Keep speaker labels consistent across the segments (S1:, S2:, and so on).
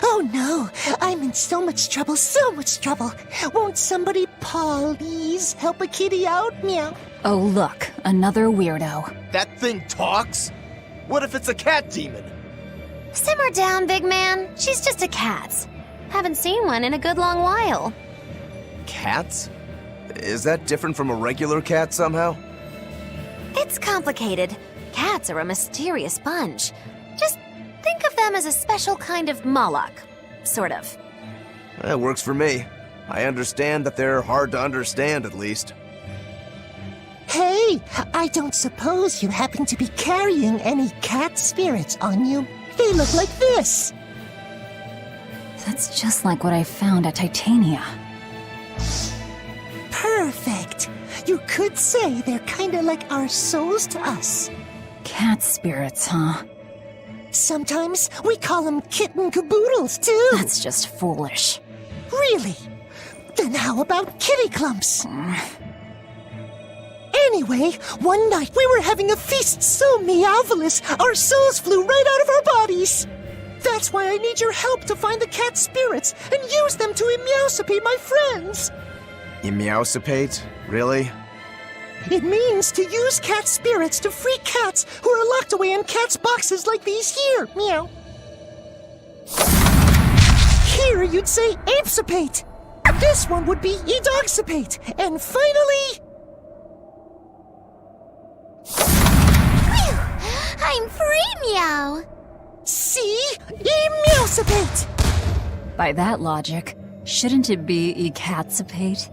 S1: Oh no, I'm in so much trouble, so much trouble. Won't somebody please help a kitty out? Meow.
S2: Oh look, another weirdo.
S3: That thing talks? What if it's a cat demon?
S4: Simmer down, big man. She's just a cat. Haven't seen one in a good long while.
S3: Cats? Is that different from a regular cat somehow?
S4: It's complicated. Cats are a mysterious bunch. Just think of them as a special kind of Moloch. Sort of.
S3: That works for me. I understand that they're hard to understand, at least.
S1: Hey, I don't suppose you happen to be carrying any cat spirits on you? They look like this.
S2: That's just like what I found at Titania.
S1: Perfect. You could say they're kinda like our souls to us.
S2: Cat spirits, huh?
S1: Sometimes we call them kitten caboodles, too.
S2: That's just foolish.
S1: Really? Then how about kitty clumps? Anyway, one night we were having a feast so meowvelous, our souls flew right out of our bodies. That's why I need your help to find the cat spirits and use them to meowsipate my friends.
S3: Meowsipate? Really?
S1: It means to use cat spirits to free cats who are locked away in cats' boxes like these here. Meow. Here you'd say apesipate. This one would be edogsipate. And finally...
S4: Phew! I'm free, meow!
S1: See? Meowsipate!
S2: By that logic, shouldn't it be ecatsipate?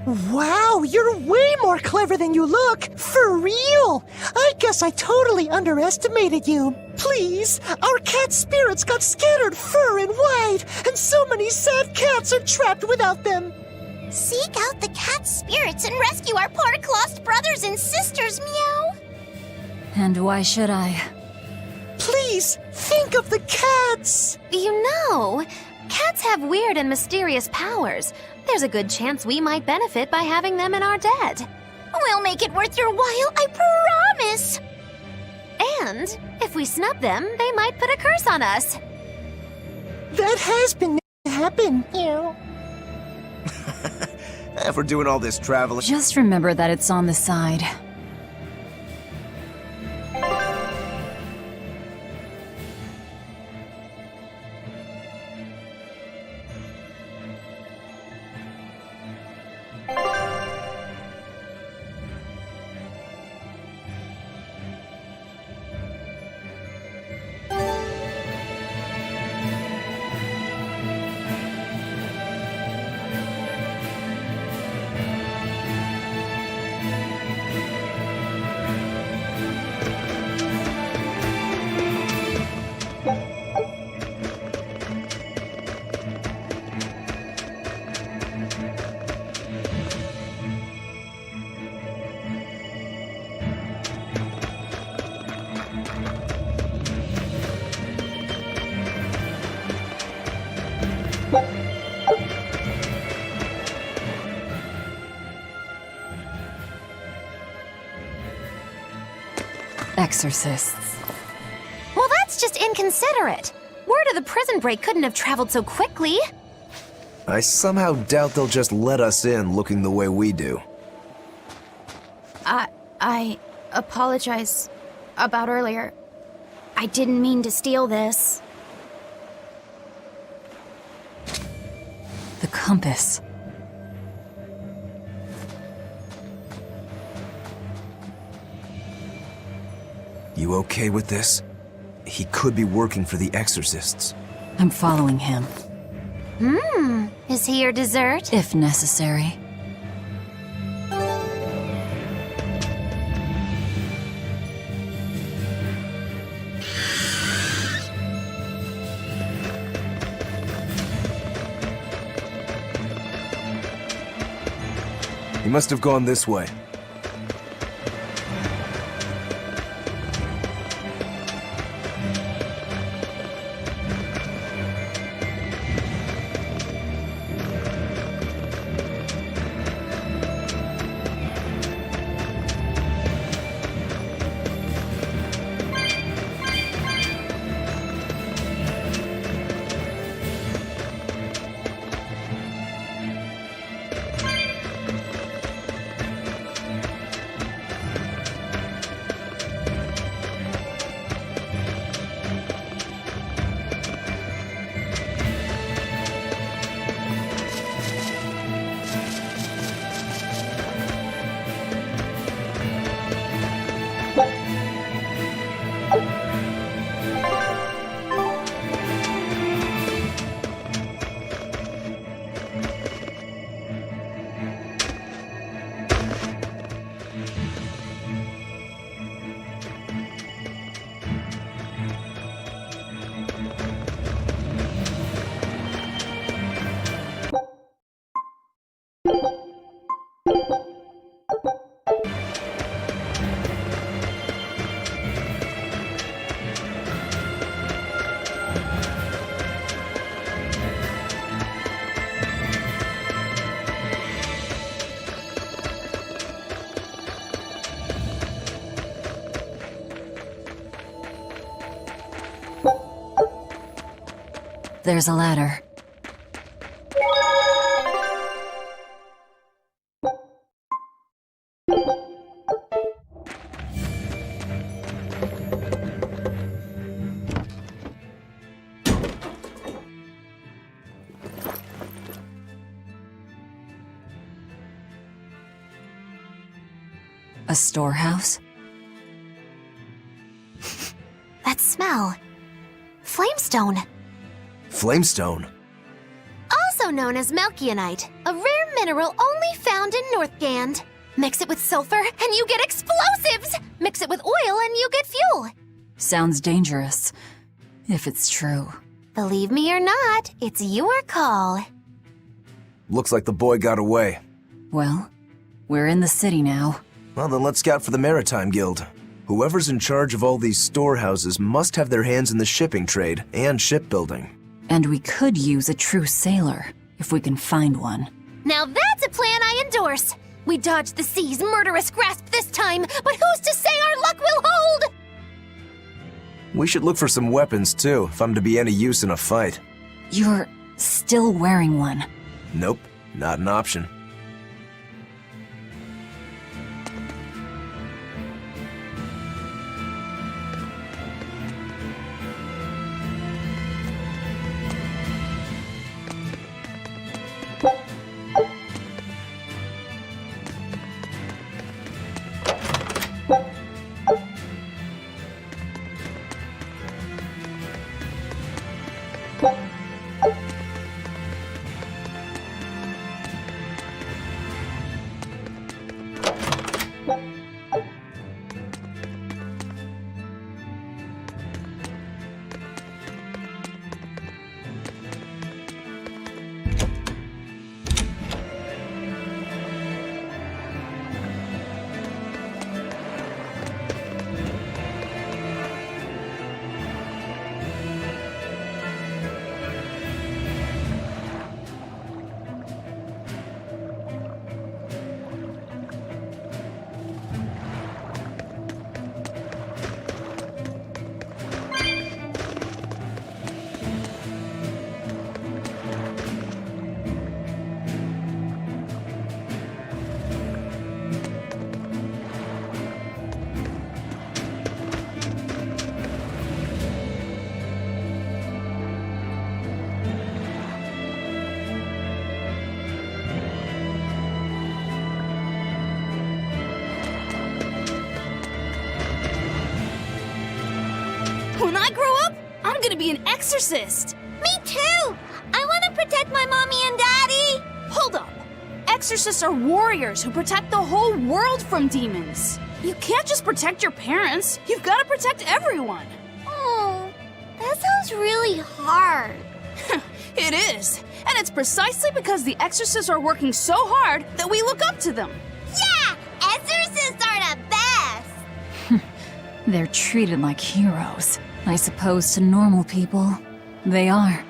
S1: Wow, you're way more clever than you look! For real! I guess I totally underestimated you. Please, our cat spirits got scattered far and wide, and so many sad cats are trapped without them.
S4: Seek out the cat spirits and rescue our poor lost brothers and sisters, meow!
S2: And why should I?
S1: Please, think of the cats!
S4: You know, cats have weird and mysterious powers. There's a good chance we might benefit by having them in our debt. We'll make it worth your while, I promise! And if we snub them, they might put a curse on us.
S1: That has been happen, Meow.
S3: If we're doing all this traveling...
S2: Just remember that it's on the side. Exorcists.
S4: Well, that's just inconsiderate. Word of the prison break couldn't have traveled so quickly.
S3: I somehow doubt they'll just let us in looking the way we do.
S5: I apologize about earlier. I didn't mean to steal this.
S2: The compass.
S3: You okay with this? He could be working for the exorcists.
S2: I'm following him,
S4: Is he your dessert?
S2: if necessary.
S3: must have gone this way.
S2: There's a ladder. A storehouse?
S4: That smell. Flamestone.
S3: Flamestone?
S4: Also known as Melkionite, a rare mineral only found in Northgand. Mix it with sulfur and you get explosives! Mix it with oil and you get fuel.
S2: Sounds dangerous, if it's true.
S4: Believe me or not, it's your call.
S3: Looks like the boy got away.
S2: Well, we're in the city now.
S3: Well, then let's scout for the Maritime Guild. Whoever's in charge of all these storehouses must have their hands in the shipping trade and shipbuilding.
S2: And we could use a true sailor, if we can find one.
S4: Now that's a plan I endorse. We dodged the sea's murderous grasp this time, but who's to say our luck will hold?
S3: We should look for some weapons too, if I'm to be any use in a fight.
S2: You're still wearing one.
S3: Nope, not an option.
S5: When I grow up, I'm gonna be an exorcist.
S4: Me too! I want to protect my mommy and daddy!
S5: Hold up. Exorcists are warriors who protect the whole world from demons. You can't just protect your parents. You've got to protect everyone.
S4: Oh, that sounds really hard.
S5: It is. And it's precisely because the exorcists are working so hard that we look up to them.
S2: They're treated like heroes. I suppose to normal people, they are.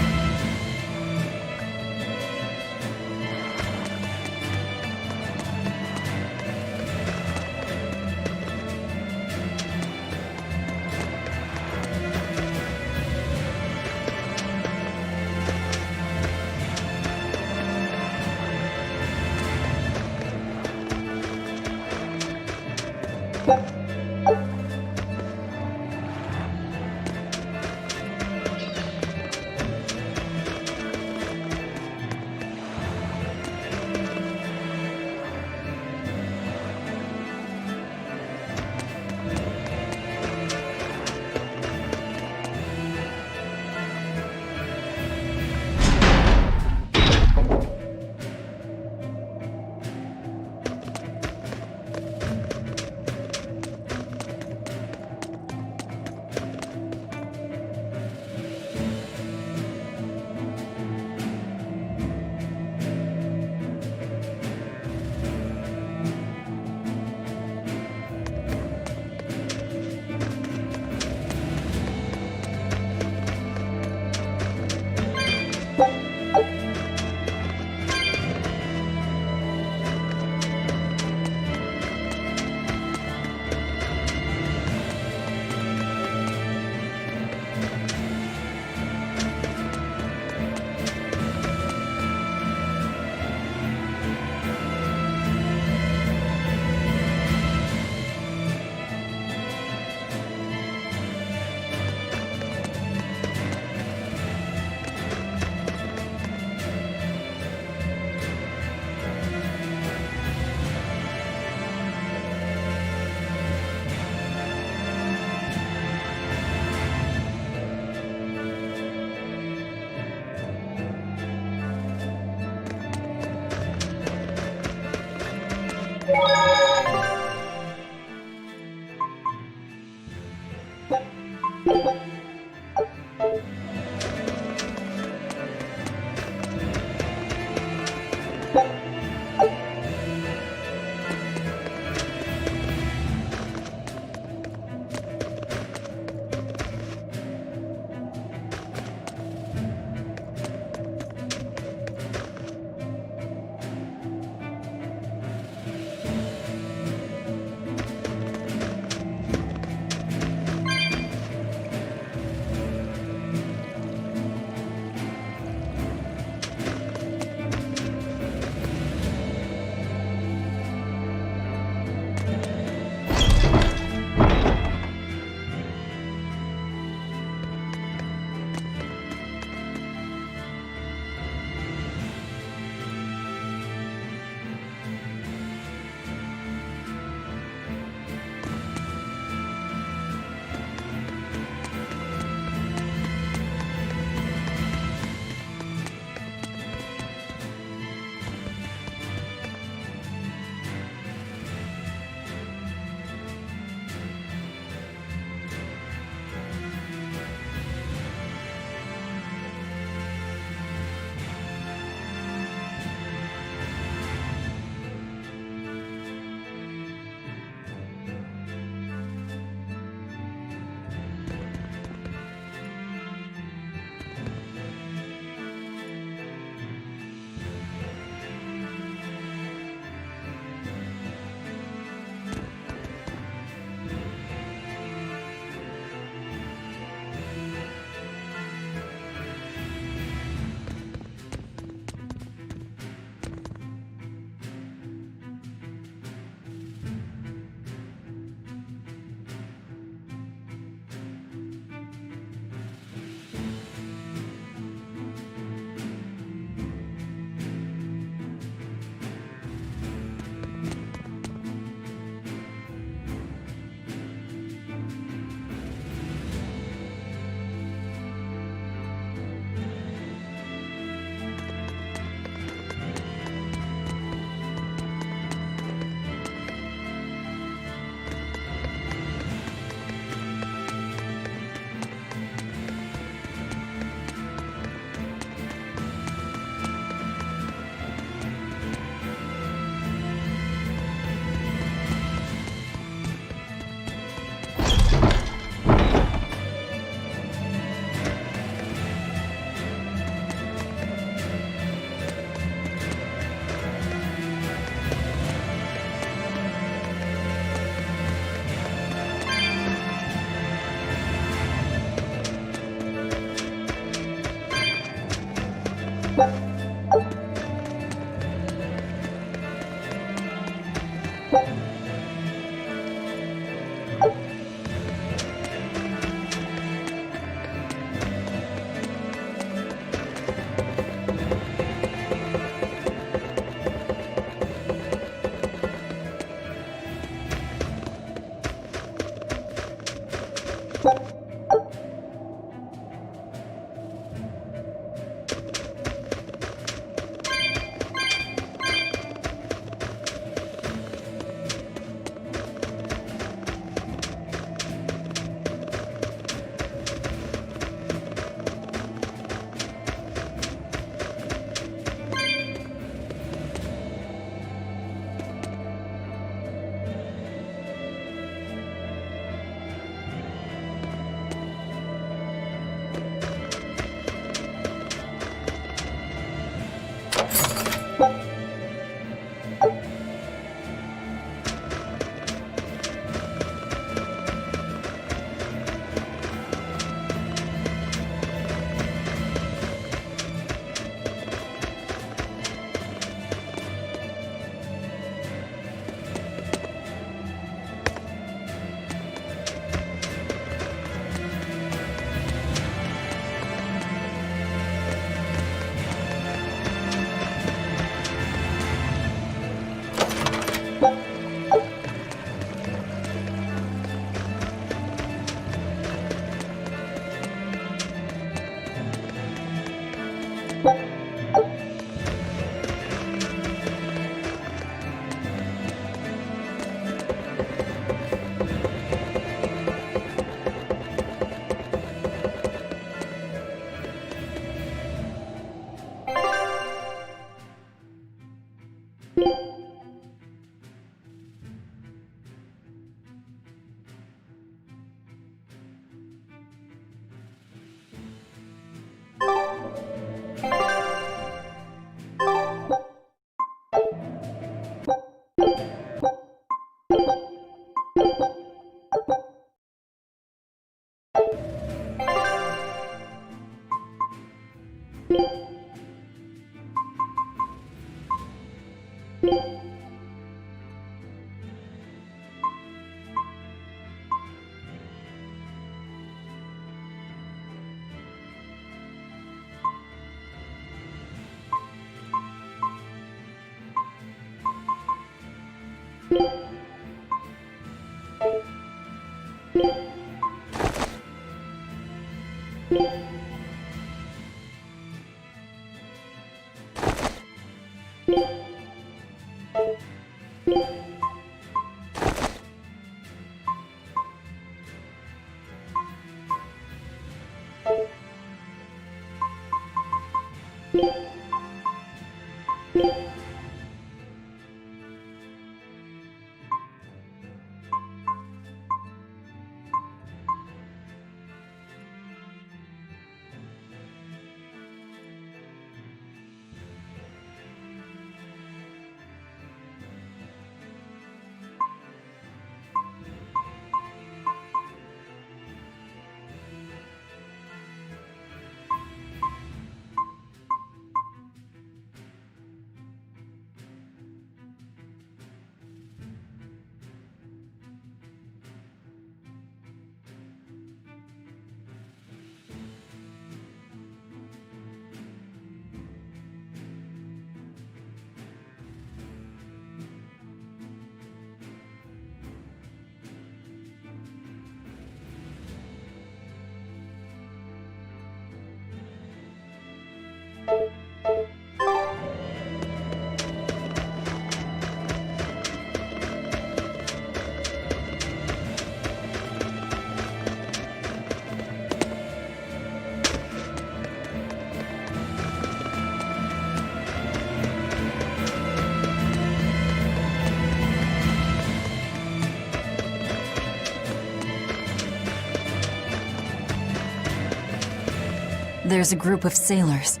S2: There's a group of sailors.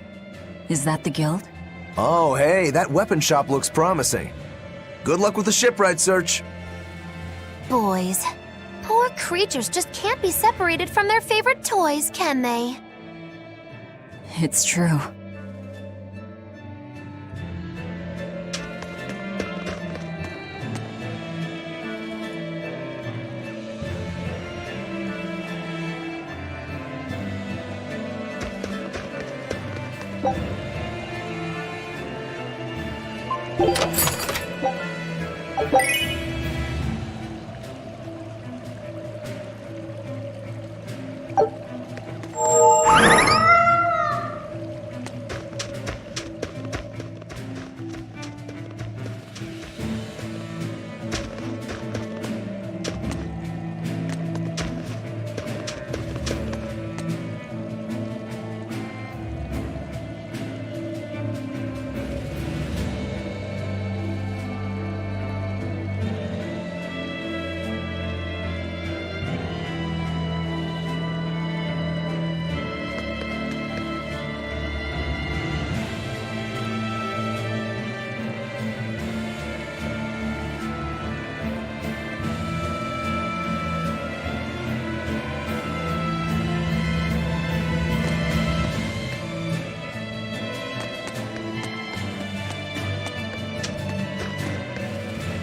S2: Is that the guild?
S3: Oh, hey, that weapon shop looks promising. Good luck with the shipwright search.
S4: Boys, poor creatures just can't be separated from their favorite toys, can they?
S2: It's true.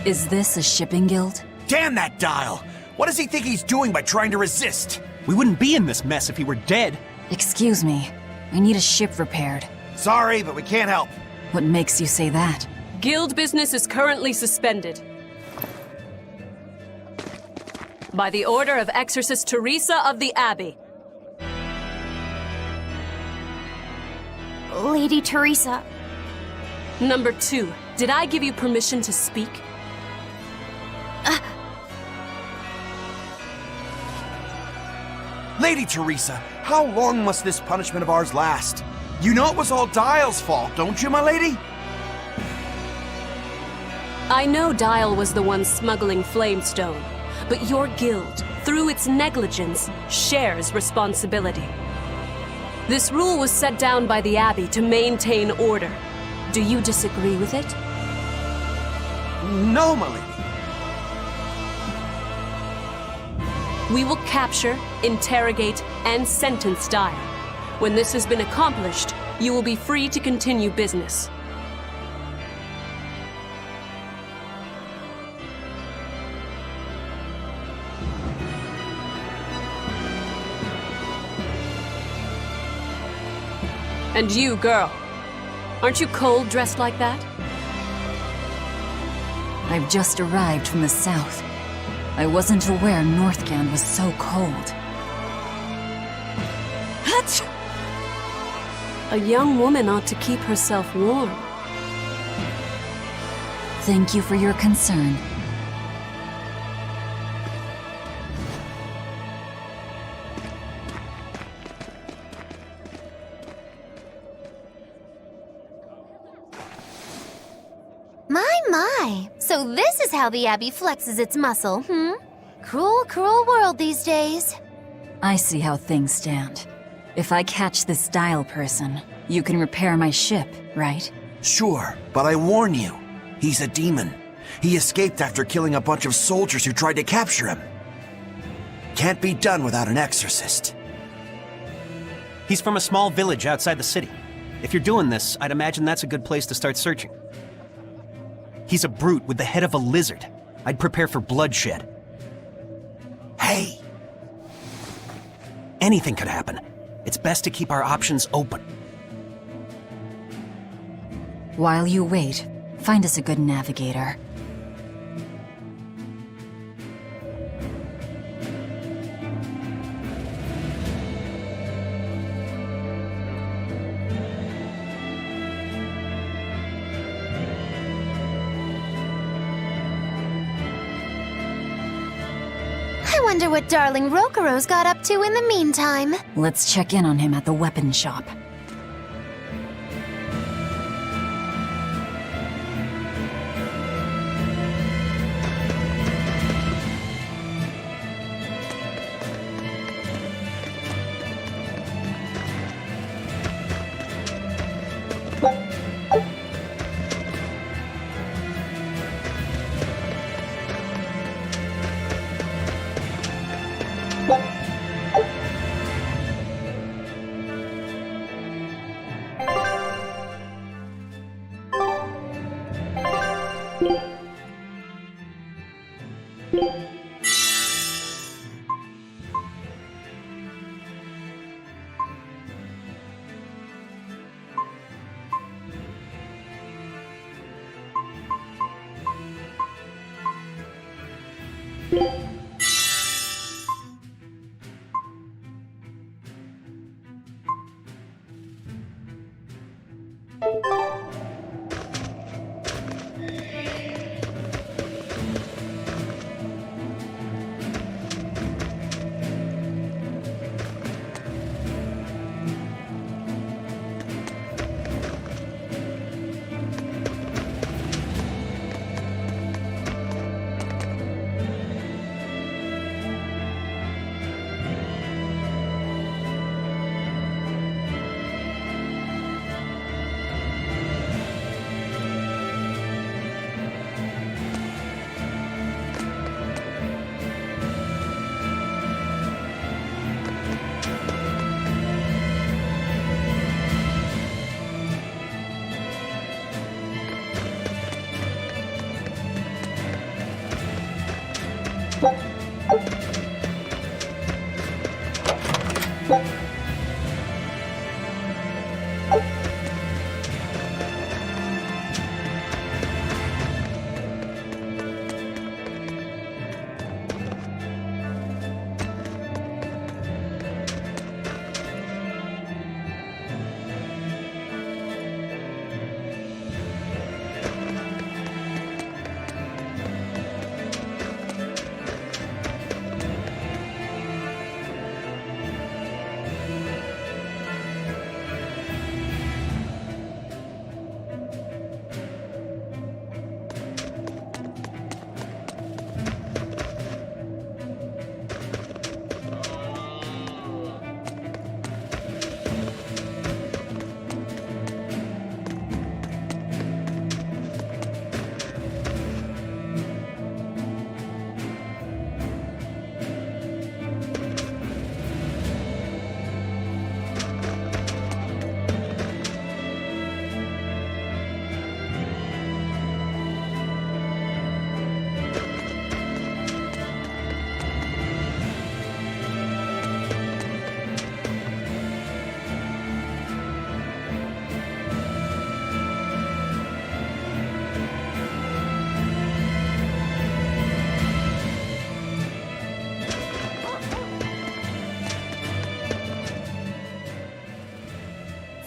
S2: Is this a shipping guild?
S6: Damn that dial! What does he think he's doing by trying to resist? We wouldn't be in this mess if he were dead.
S2: Excuse me. I need a ship repaired.
S6: Sorry, but we can't help.
S2: What makes you say that?
S7: Guild business is currently suspended. By the order of Exorcist Teresa of the Abbey.
S4: Lady Teresa.
S7: Number 2, did I give you permission to speak?
S6: Lady Teresa, how long must this punishment of ours last? You know it was all Dial's fault, don't you, my lady?
S7: I know Dial was the one smuggling Flamestone, but your guild, through its negligence, shares responsibility. This rule was set down by the Abbey to maintain order. Do you disagree with it?
S6: No, my lady.
S7: We will capture, interrogate, and sentence Dial. When this has been accomplished, you will be free to continue business. And you, girl, aren't you cold dressed like that?
S2: I've just arrived from the south. I wasn't aware Northgand was so cold.
S7: Hatch! A young woman ought to keep herself warm.
S2: Thank you for your concern.
S4: My. So this is how the Abbey flexes its muscle, hmm? Cruel, cruel world these days.
S2: I see how things stand. If I catch this Dial person, you can repair my ship, right?
S6: Sure, but I warn you, he's a demon. He escaped after killing a bunch of soldiers who tried to capture him. Can't be done without an exorcist.
S8: He's from a small village outside the city. If you're doing this, I'd imagine that's a good place to start searching. He's a brute with the head of a lizard. I'd prepare for bloodshed.
S6: Hey!
S8: Anything could happen. It's best to keep our options open.
S2: While you wait, find us a good navigator.
S4: I wonder what darling Rokuro's got up to in the meantime.
S2: Let's check in on him at the weapon shop.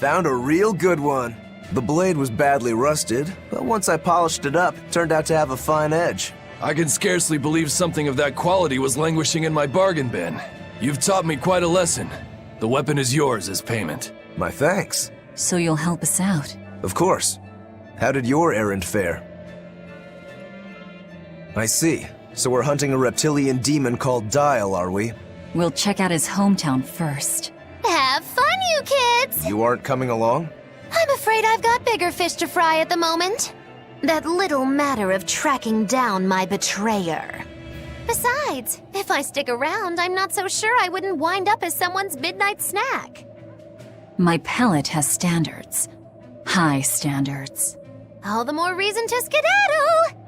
S3: Found a real good one. The blade was badly rusted, but once I polished it up, it turned out to have a fine edge.
S9: I can scarcely believe something of that quality was languishing in my bargain bin. You've taught me quite a lesson. The weapon is yours as payment.
S3: My thanks.
S2: So you'll help us out?
S3: Of course. How did your errand fare? I see. So we're hunting a reptilian demon called Dial, are we?
S2: We'll check out his hometown first.
S4: Have fun, you kids!
S3: You aren't coming along?
S4: I'm afraid I've got bigger fish to fry at the moment. That little matter of tracking down my betrayer. Besides, if I stick around, I'm not so sure I wouldn't wind up as someone's midnight snack.
S2: My pellet has standards. High standards.
S4: All the more reason to skedaddle!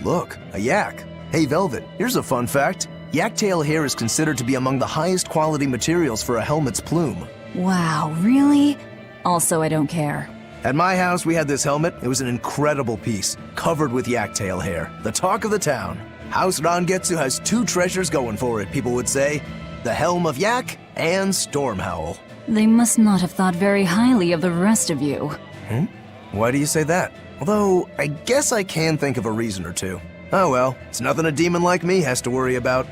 S3: Look, a yak. Hey, Velvet, here's a fun fact. Yak-tail hair is considered to be among the highest quality materials for a helmet's plume.
S2: Wow, really? Also, I don't care.
S3: At my house, we had this helmet. It was an incredible piece, covered with yak-tail hair. The talk of the town. House Rangetsu has two treasures going for it, people would say. The Helm of Yak and Stormhowl.
S2: They must not have thought very highly of the rest of you.
S3: Why do you say that? Although, I guess I can think of a reason or two. Oh well, it's nothing a demon like me has to worry about.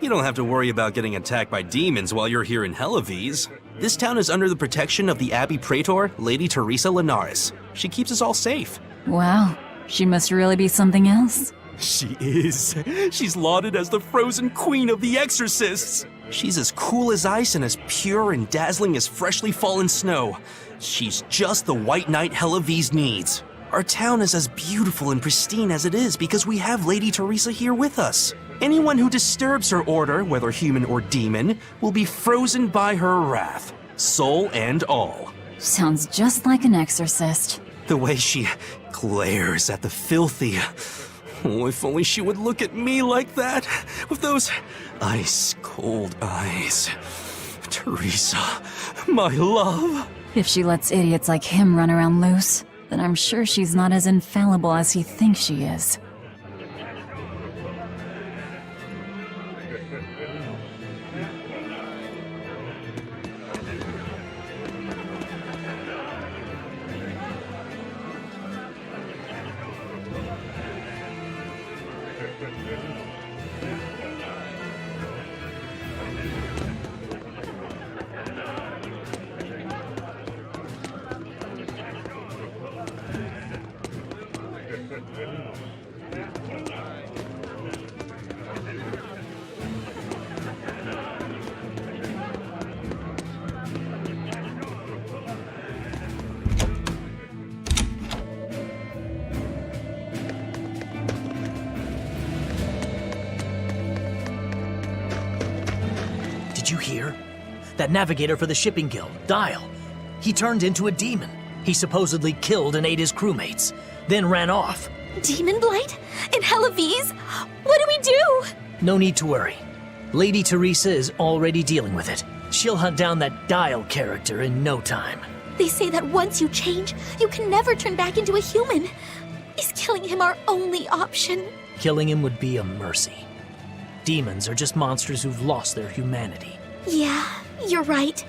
S10: You don't have to worry about getting attacked by demons while you're here in Helavies. This town is under the protection of the Abbey Praetor, Lady Teresa Linares. She keeps us all safe.
S2: Wow, she must really be something else.
S10: She is. She's lauded as the frozen queen of the exorcists. She's as cool as ice and as pure and dazzling as freshly fallen snow. She's just the white knight Helavies needs. Our town is as beautiful and pristine as it is because we have Lady Teresa here with us. Anyone who disturbs her order, whether human or demon, will be frozen by her wrath, soul and all.
S2: Sounds just like an exorcist.
S10: The way she glares at the filthy. Oh, if only she would look at me like that, with those ice-cold eyes. Teresa, my love.
S2: If she lets idiots like him run around loose, then I'm sure she's not as infallible as he thinks she is.
S11: Did you hear? That navigator for the shipping guild, Dial. He turned into a demon. He supposedly killed and ate his crewmates, then ran off.
S4: Demon Blight? In Helavies? What do we do?
S11: No need to worry. Lady Teresa is already dealing with it. She'll hunt down that Dial character in no time.
S4: They say that once you change, you can never turn back into a human. Is killing him our only option?
S11: Killing him would be a mercy. Demons are just monsters who've lost their humanity.
S4: Yeah, you're right.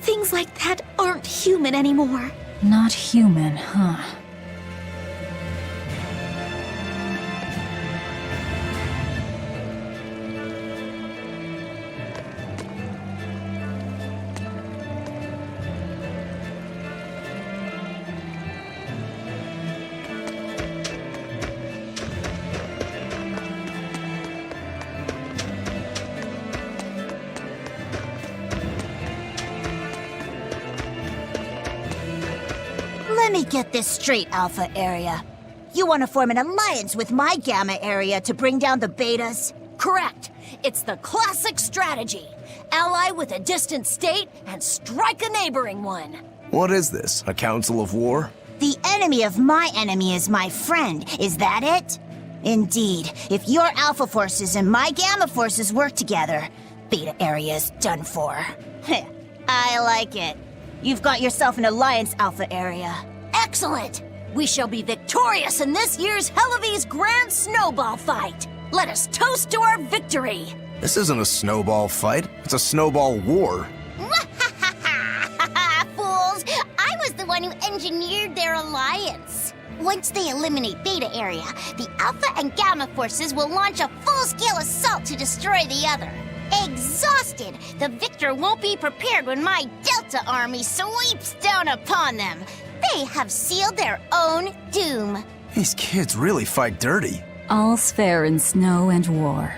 S4: Things like that aren't human anymore.
S2: Not human, huh?
S12: Let me get this straight, Alpha Area. You want to form an alliance with my Gamma Area to bring down the Betas? Correct. It's the classic strategy. Ally with a distant state and strike a neighboring one.
S3: What is this, a council of war?
S12: The enemy of my enemy is my friend. Is that it? Indeed. If your Alpha forces and my Gamma forces work together, Beta Area is done for. I like it. You've got yourself an alliance, Alpha Area. Excellent! We shall be victorious in this year's Helavies Grand Snowball Fight. Let us toast to our victory.
S3: This isn't a snowball fight. It's a snowball war.
S12: Fools! I was the one who engineered their alliance. Once they eliminate Beta Area, the Alpha and Gamma forces will launch a full-scale assault to destroy the other. Exhausted, the victor won't be prepared when my Delta army sweeps down upon them. They have sealed their own doom.
S3: These kids really fight dirty.
S2: All's fair in snow and war.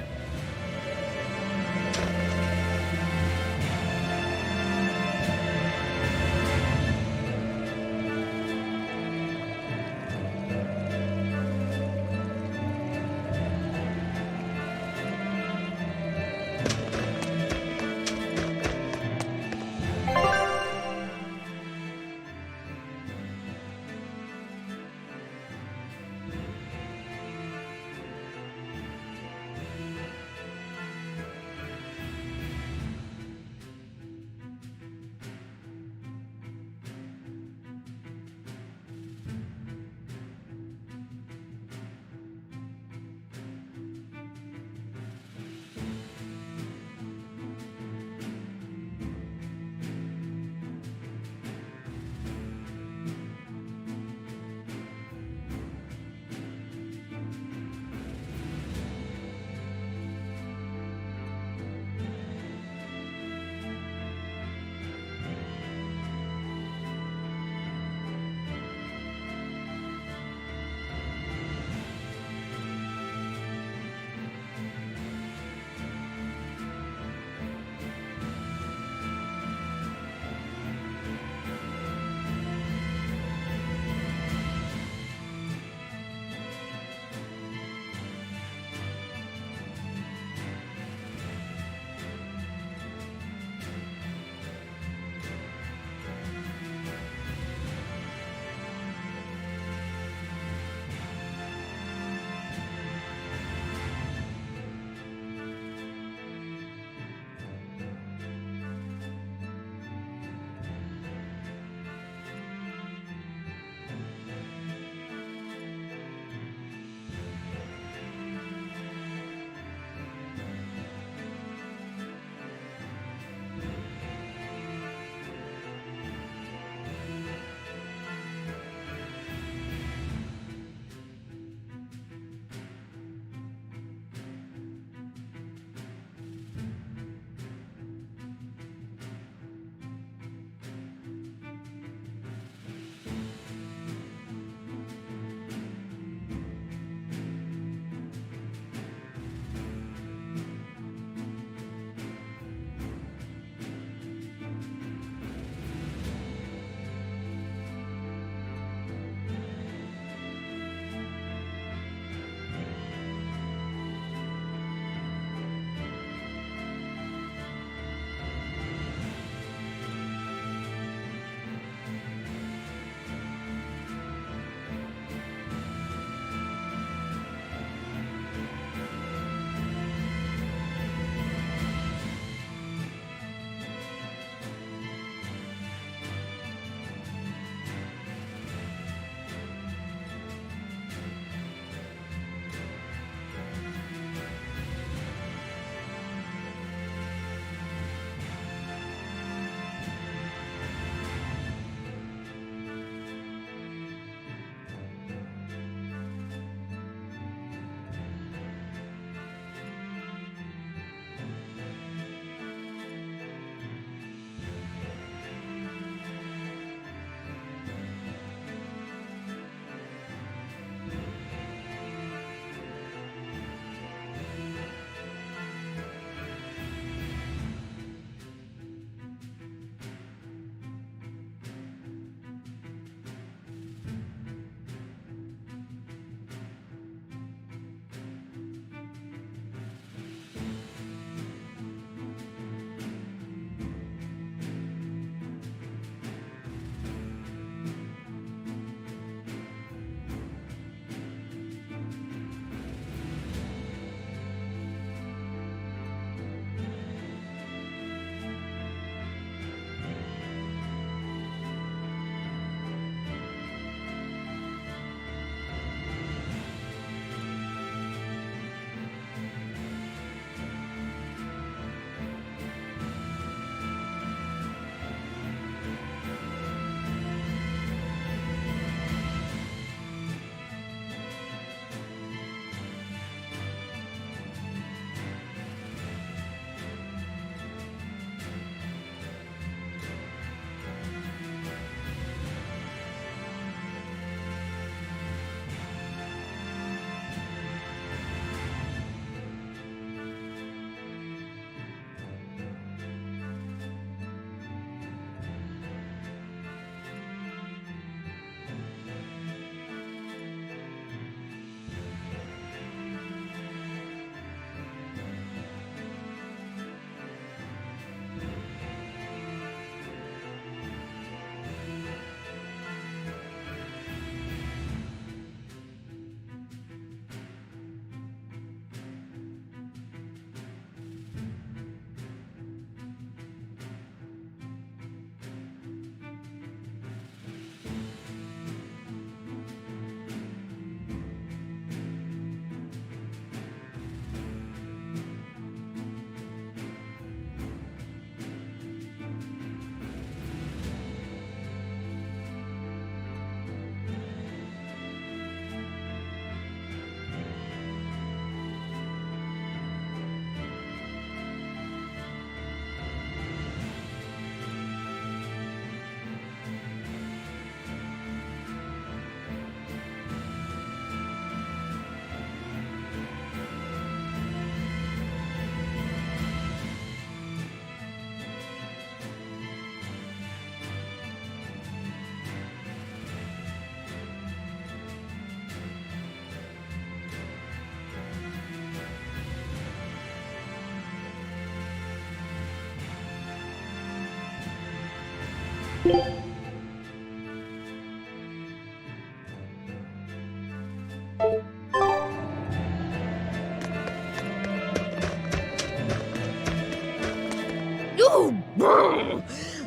S13: Ooh, brr.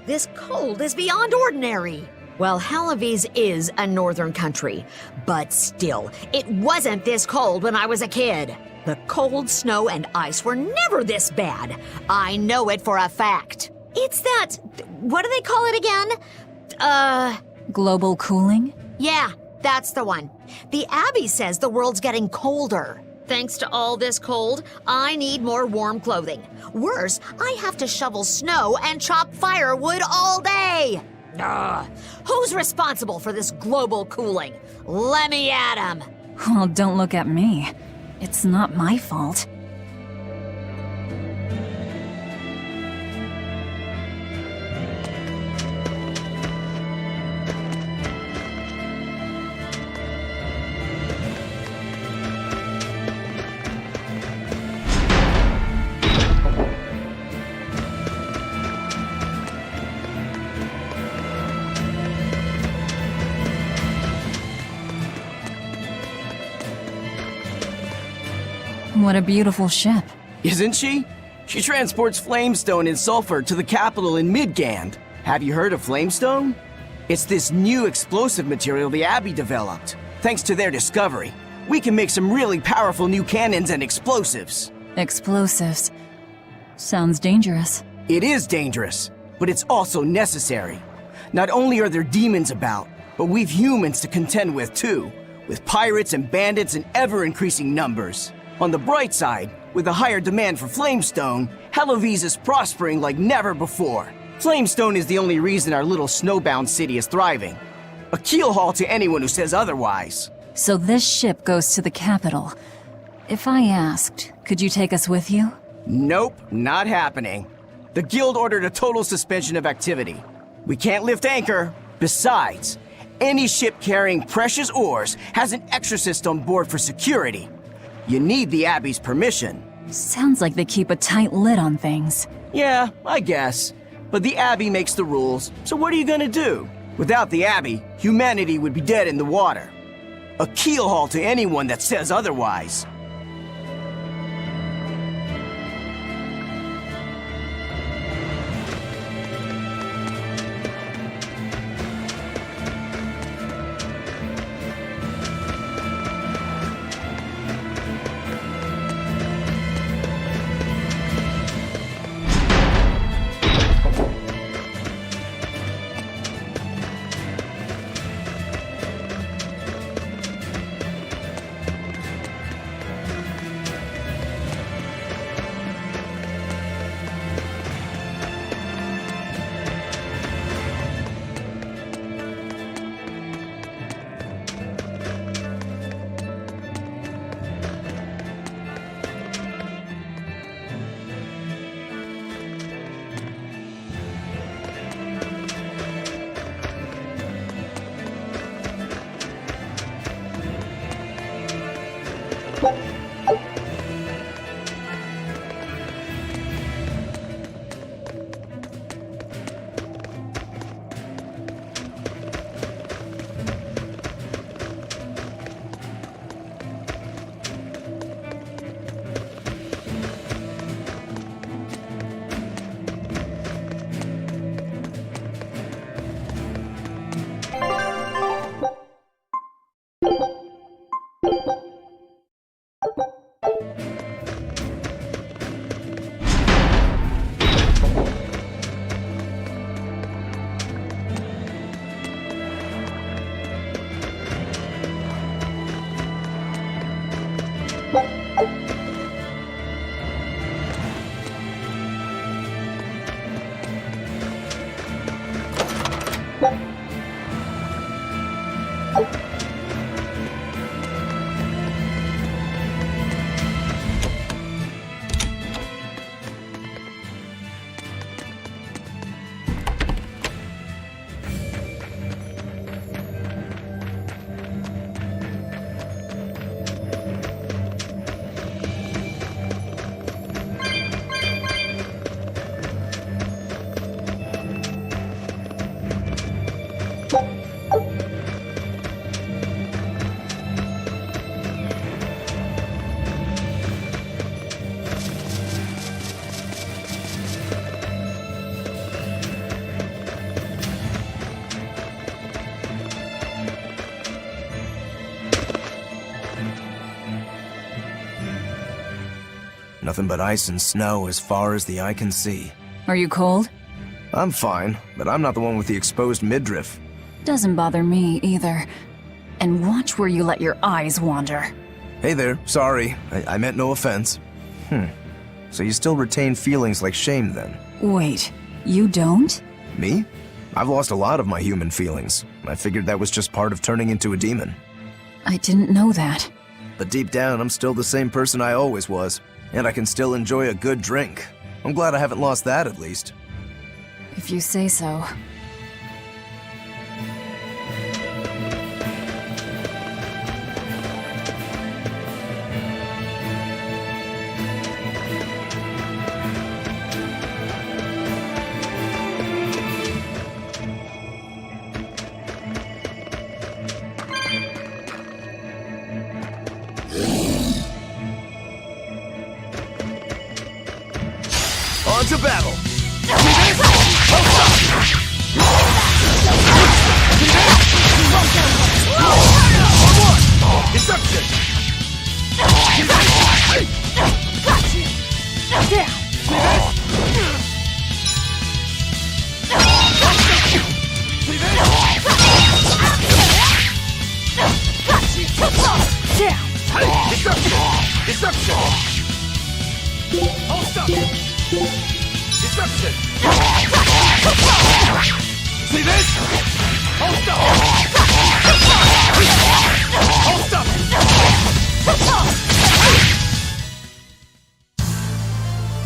S13: This cold is beyond ordinary. Well, Halavis is a northern country, but still, it wasn't this cold when I was a kid. The cold, snow, and ice were never this bad. I know it for a fact. It's that, what do they call it again?
S2: Global cooling?
S13: Yeah, that's the one. The Abbey says the world's getting colder. Thanks to all this cold, I need more warm clothing. Worse, I have to shovel snow and chop firewood all day. Ugh. Who's responsible for this global cooling? Let me at 'em.
S2: Well, don't look at me. It's not my fault. What a beautiful ship.
S14: Isn't she? She transports flamestone and sulfur to the capital in Midgand. Have you heard of flamestone? It's this new explosive material the Abbey developed. Thanks to their discovery, we can make some really powerful new cannons and explosives.
S2: Explosives. Sounds dangerous.
S14: It is dangerous, but it's also necessary. Not only are there demons about, but we've humans to contend with too, with pirates and bandits in ever-increasing numbers. On the bright side, with a higher demand for flamestone, Halavis is prospering like never before. Flamestone is the only reason our little snowbound city is thriving. A keelhaul to anyone who says otherwise.
S2: So this ship goes to the capital. If I asked, could you take us with you?
S14: Nope, not happening. The guild ordered a total suspension of activity. We can't lift anchor. Besides, any ship carrying precious ores has an exorcist on board for security. You need the Abbey's permission.
S2: Sounds like they keep a tight lid on things.
S14: Yeah, I guess. But the Abbey makes the rules, so what are you gonna do? Without the Abbey, humanity would be dead in the water. A keelhaul to anyone that says otherwise.
S3: Nothing but ice and snow as far as the eye can see.
S2: Are you cold?
S3: I'm fine, but I'm not the one with the exposed midriff.
S2: Doesn't bother me either. And watch where you let your eyes wander.
S3: Hey there, sorry. I meant no offense. So you still retain feelings like shame then?
S2: Wait, you don't?
S3: Me? I've lost a lot of my human feelings. I figured that was just part of turning into a demon.
S2: I didn't know that.
S3: But deep down, I'm still the same person I always was. And I can still enjoy a good drink. I'm glad I haven't lost that at least.
S2: If you say so.
S3: On to battle! Deception! Deception! Hold up! Deception! See this? Hold up! Hold up!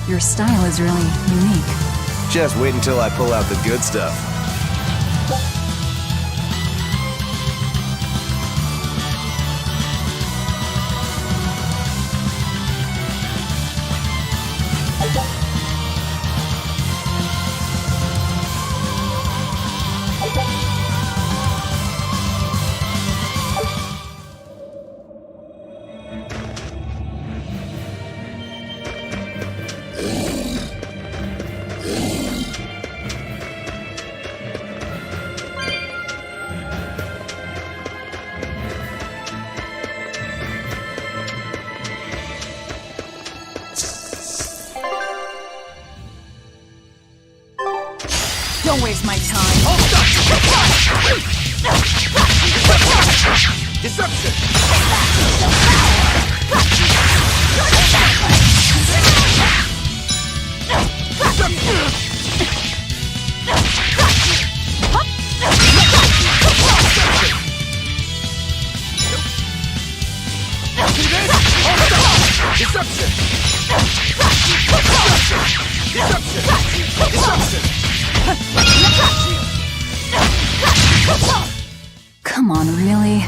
S2: Your style is really unique.
S3: Just wait until I pull out the good stuff.
S5: Don't waste my time.
S3: Deception! Deception!
S2: Come on, really?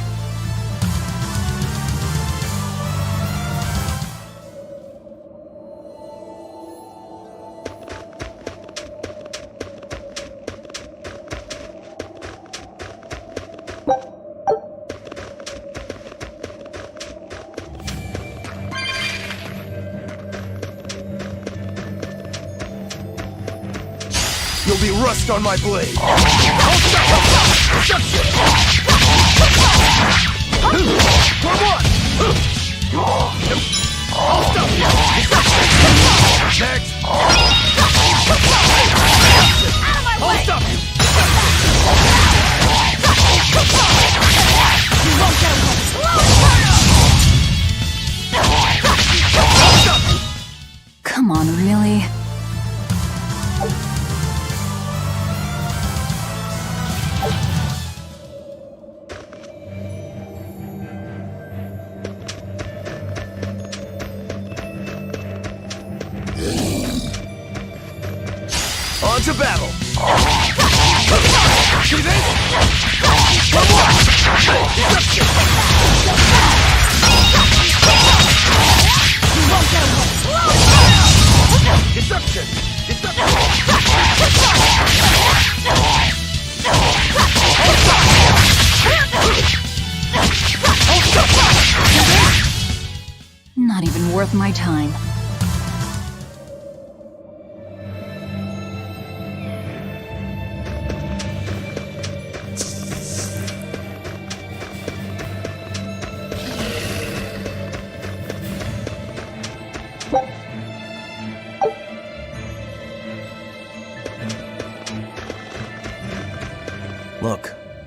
S3: You'll be rust on my blade! Next!
S2: Come on, really?
S3: On to battle! See this? One more! Deception!
S2: Not even worth my time.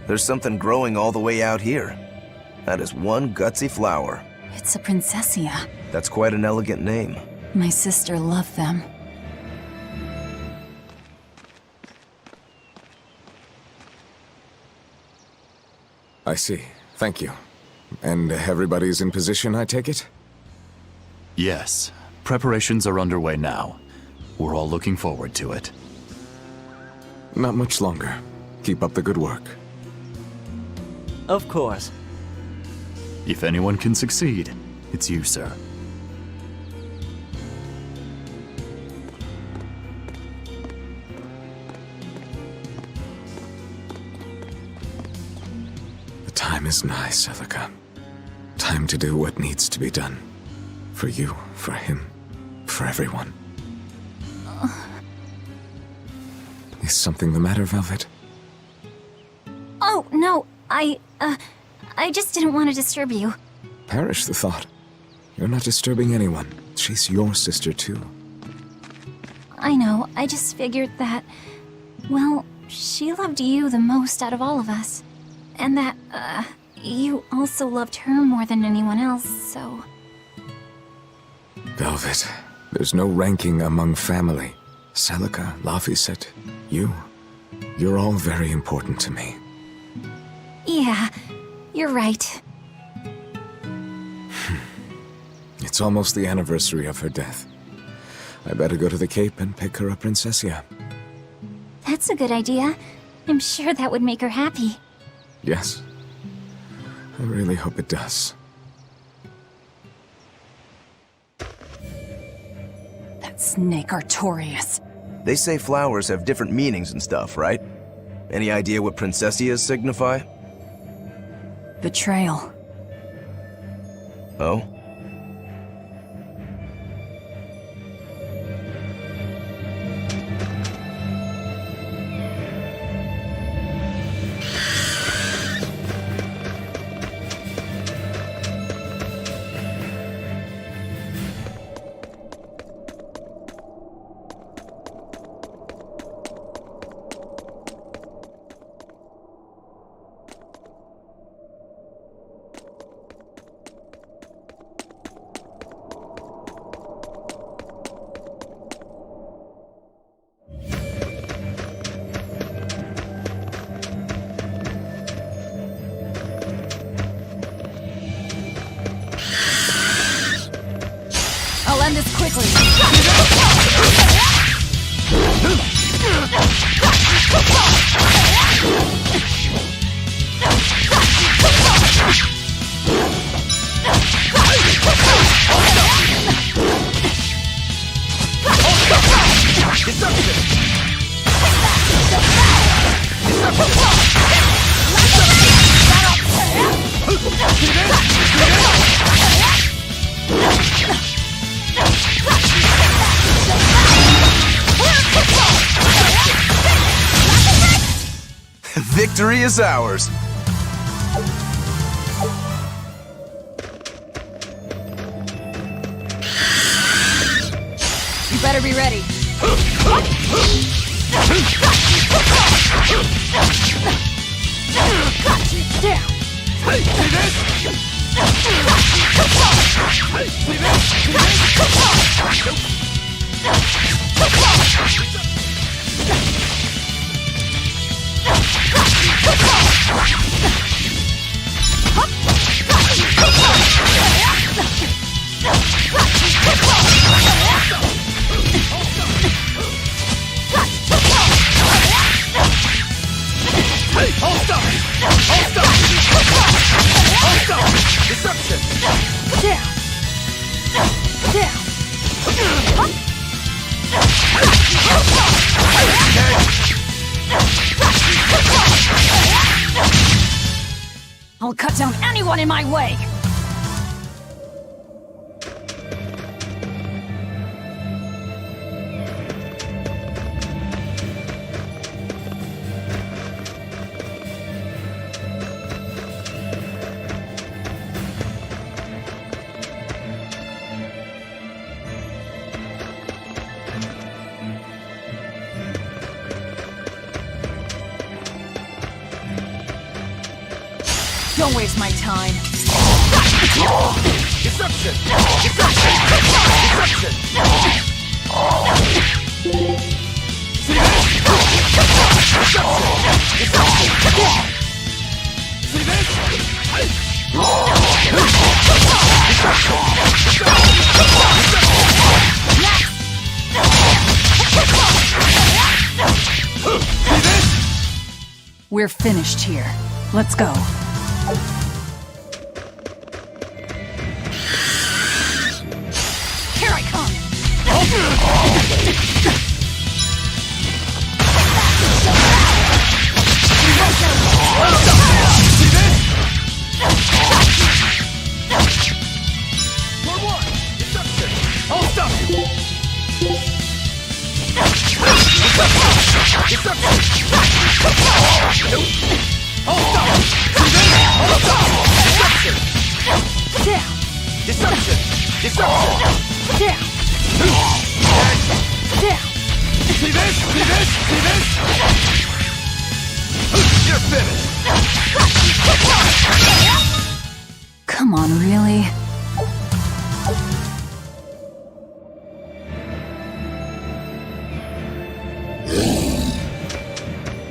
S3: There's something growing all the way out here. That is one gutsy flower.
S2: It's a Princessia.
S3: That's quite an elegant name.
S2: My sister loved them.
S15: I see. Thank you. And everybody's in position, I take it?
S16: Yes. Preparations are underway now. We're all looking forward to it.
S15: Not much longer. Keep up the good work.
S11: Of course.
S16: If anyone can succeed, it's you, sir.
S15: The time is nigh, Celica. Time to do what needs to be done. For you, for him, for everyone. Is something the matter, Velvet?
S4: Oh, no, I just didn't want to disturb you.
S15: Perish the thought. You're not disturbing anyone. She's your sister, too.
S4: I know, I just figured that, well, she loved you the most out of all of us. And that, you also loved her more than anyone else, so...
S15: Velvet, there's no ranking among family. Celica, Laphicet, you. You're all very important to me.
S4: Yeah, you're right.
S15: It's almost the anniversary of her death. I better go to the Cape and pick her a Princessia.
S4: That's a good idea. I'm sure that would make her happy.
S15: Yes. I really hope it does.
S2: That snake Artorias.
S3: They say flowers have different meanings and stuff, right? Any idea what Princessias signify?
S2: Betrayal.
S3: Oh?
S2: I'll end this quickly.
S3: Victory is ours!
S2: You better be ready. I'll cut down anyone in my way!
S5: Don't waste my time.
S6: Deception! Deception! Deception! See this? Deception! Deception! See this?
S2: We're finished here. Let's go.
S5: Here I come!
S6: Deception! Deception!
S5: Down! Down!
S6: See this? See this? See this? You're finished!
S2: Come on, really?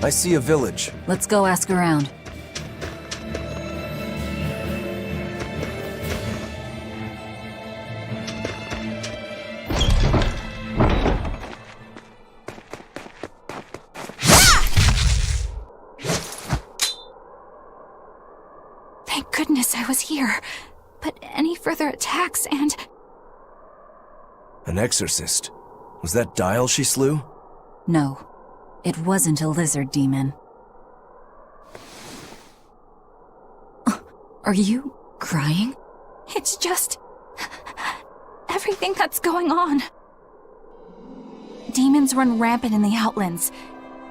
S3: I see a village.
S2: Let's go ask around.
S4: Thank goodness I was here. But any further attacks and...
S3: An exorcist. Was that Dial she slew?
S2: No, it wasn't a lizard demon. Are you crying?
S4: It's just... everything that's going on. Demons run rampant in the Outlands,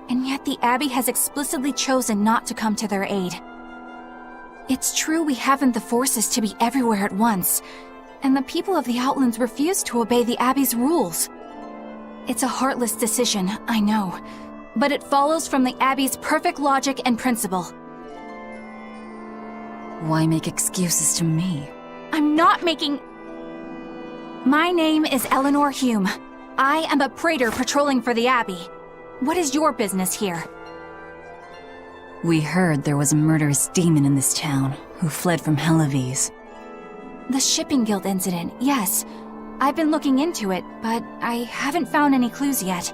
S4: and yet the Abbey has explicitly chosen not to come to their aid. It's true we haven't the forces to be everywhere at once, and the people of the Outlands refuse to obey the Abbey's rules. It's a heartless decision, I know, but it follows from the Abbey's perfect logic and principle.
S2: Why make excuses to me?
S4: I'm not making... My name is Eleanor Hume. I am a praetor patrolling for the Abbey. What is your business here?
S2: We heard there was a murderous demon in this town who fled from Helavis.
S4: The Shipping Guild incident, yes. I've been looking into it, but I haven't found any clues yet.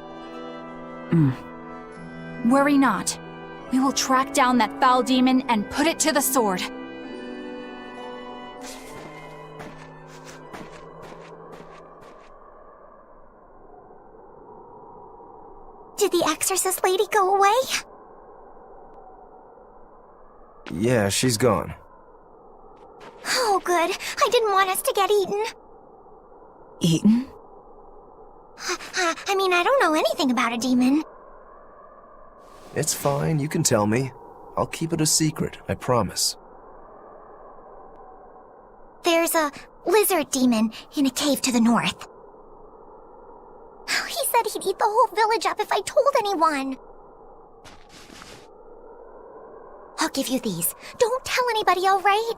S4: Worry not. We will track down that foul demon and put it to the sword.
S12: Did the exorcist lady go away?
S3: Yeah, she's gone.
S12: Oh, good. I didn't want us to get eaten.
S2: Eaten?
S12: I mean, I don't know anything about a demon.
S3: It's fine, you can tell me. I'll keep it a secret, I promise.
S12: There's a lizard demon in a cave to the north. He said he'd eat the whole village up if I told anyone. I'll give you these. Don't tell anybody, all right?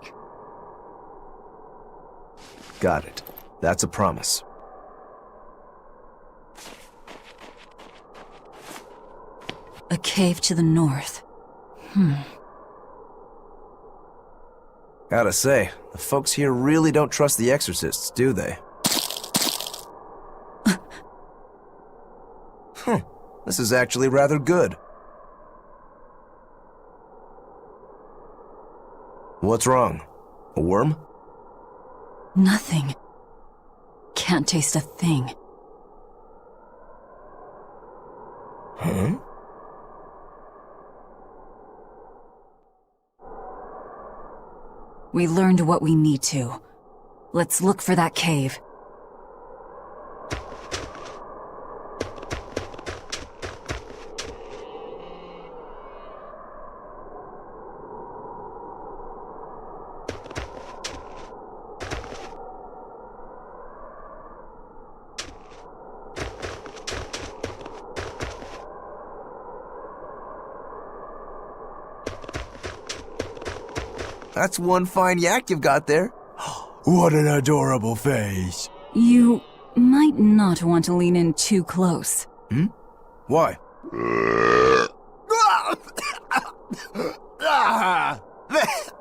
S3: Got it. That's a promise.
S2: A cave to the north.
S3: Gotta say, the folks here really don't trust the exorcists, do they? This is actually rather good. What's wrong? A worm?
S2: Nothing. Can't taste a thing.
S3: Huh?
S2: We learned what we need to. Let's look for that cave.
S3: That's one fine yak you've got there. What an adorable face.
S2: You might not want to lean in too close.
S3: Why?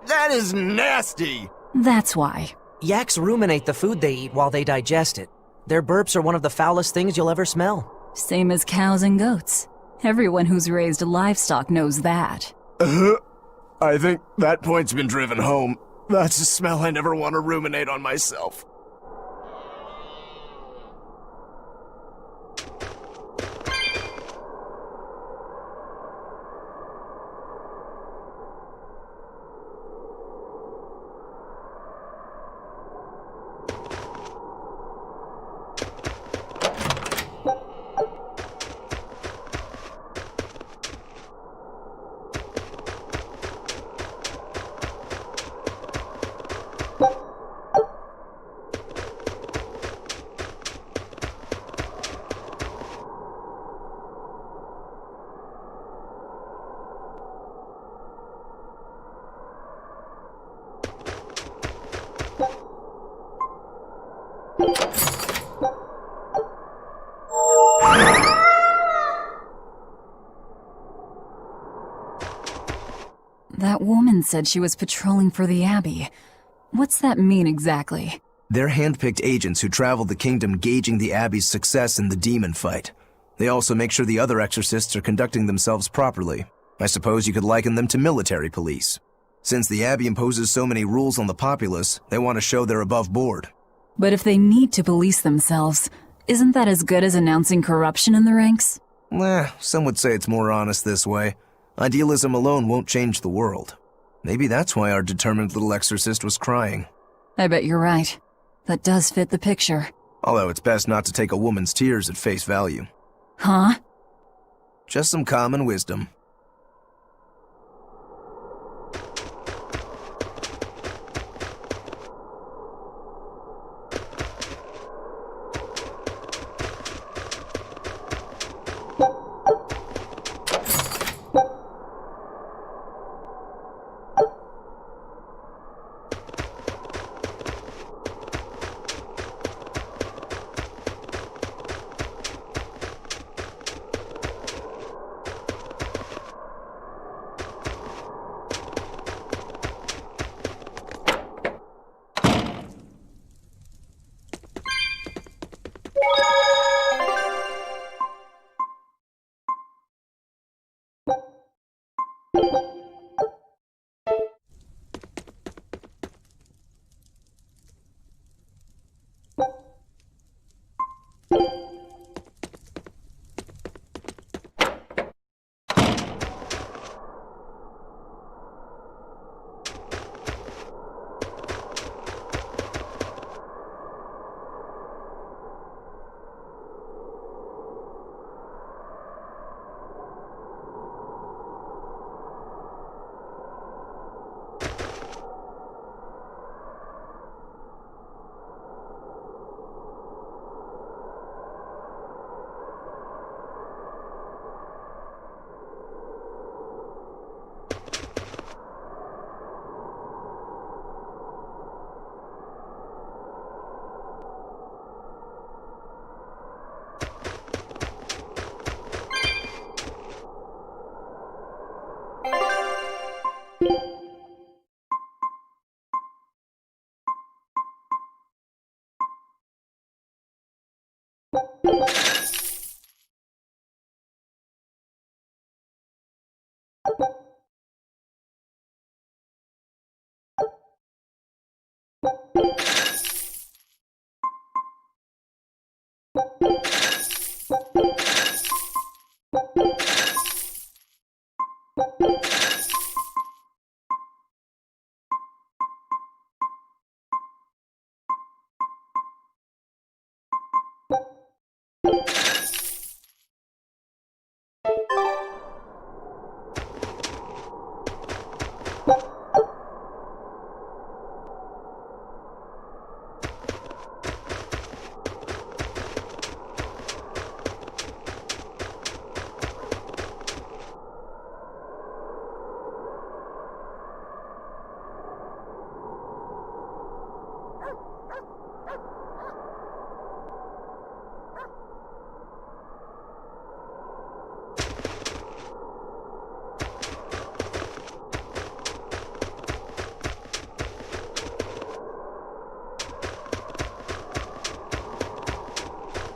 S3: That is nasty!
S2: That's why.
S17: Yaks ruminate the food they eat while they digest it. Their burps are one of the foulest things you'll ever smell.
S2: Same as cows and goats. Everyone who's raised livestock knows that.
S3: I think that point's been driven home. That's a smell I never want to ruminate on myself.
S2: That woman said she was patrolling for the Abbey. What's that mean exactly?
S3: They're handpicked agents who travel the kingdom gauging the Abbey's success in the demon fight. They also make sure the other exorcists are conducting themselves properly. I suppose you could liken them to military police. Since the Abbey imposes so many rules on the populace, they want to show they're above board.
S2: But if they need to police themselves, isn't that as good as announcing corruption in the ranks?
S3: Some would say it's more honest this way. Idealism alone won't change the world. Maybe that's why our determined little exorcist was crying.
S2: I bet you're right. That does fit the picture.
S3: Although it's best not to take a woman's tears at face value.
S2: Huh?
S3: Just some common wisdom.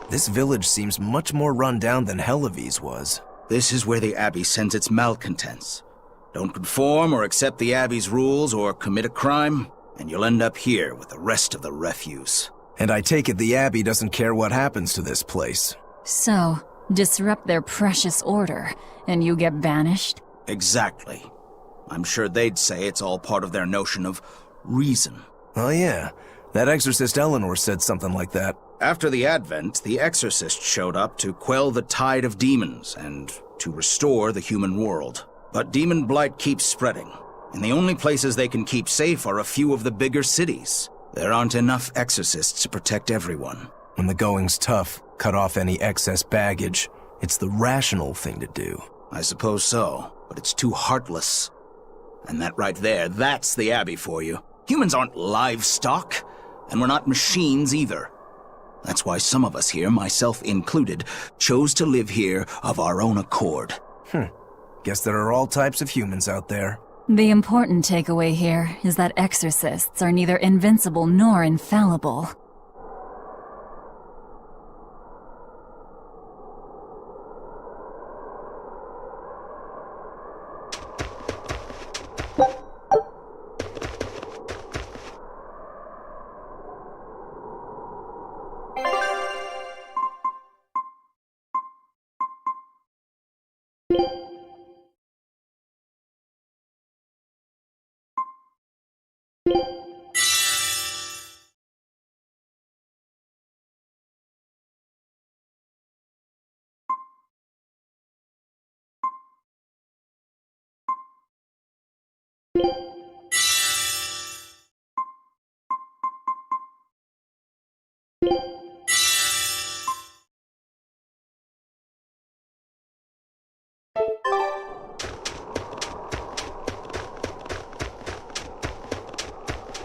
S3: This village seems much more run down than Helavi's was.
S18: This is where the Abbey sends its malcontents. Don't conform or accept the Abbey's rules or commit a crime, and you'll end up here with the rest of the refuse.
S3: And I take it the Abbey doesn't care what happens to this place.
S2: So, disrupt their precious order, and you get banished?
S18: Exactly. I'm sure they'd say it's all part of their notion of reason.
S3: Oh yeah, that exorcist Eleanor said something like that.
S18: After the Advent, the exorcist showed up to quell the tide of demons and to restore the human world. But demon blight keeps spreading, and the only places they can keep safe are a few of the bigger cities. There aren't enough exorcists to protect everyone.
S3: When the going's tough, cut off any excess baggage. It's the rational thing to do.
S18: I suppose so, but it's too heartless. And that right there, that's the Abbey for you. Humans aren't livestock, and we're not machines either. That's why some of us here, myself included, chose to live here of our own accord.
S3: Guess there are all types of humans out there.
S2: The important takeaway here is that exorcists are neither invincible nor infallible.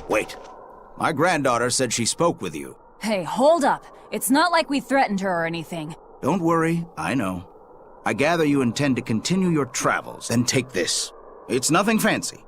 S18: Wait. My granddaughter said she spoke with you.
S2: Hey, hold up. It's not like we threatened her or anything.
S18: Don't worry, I know. I gather you intend to continue your travels, then take this. It's nothing fancy.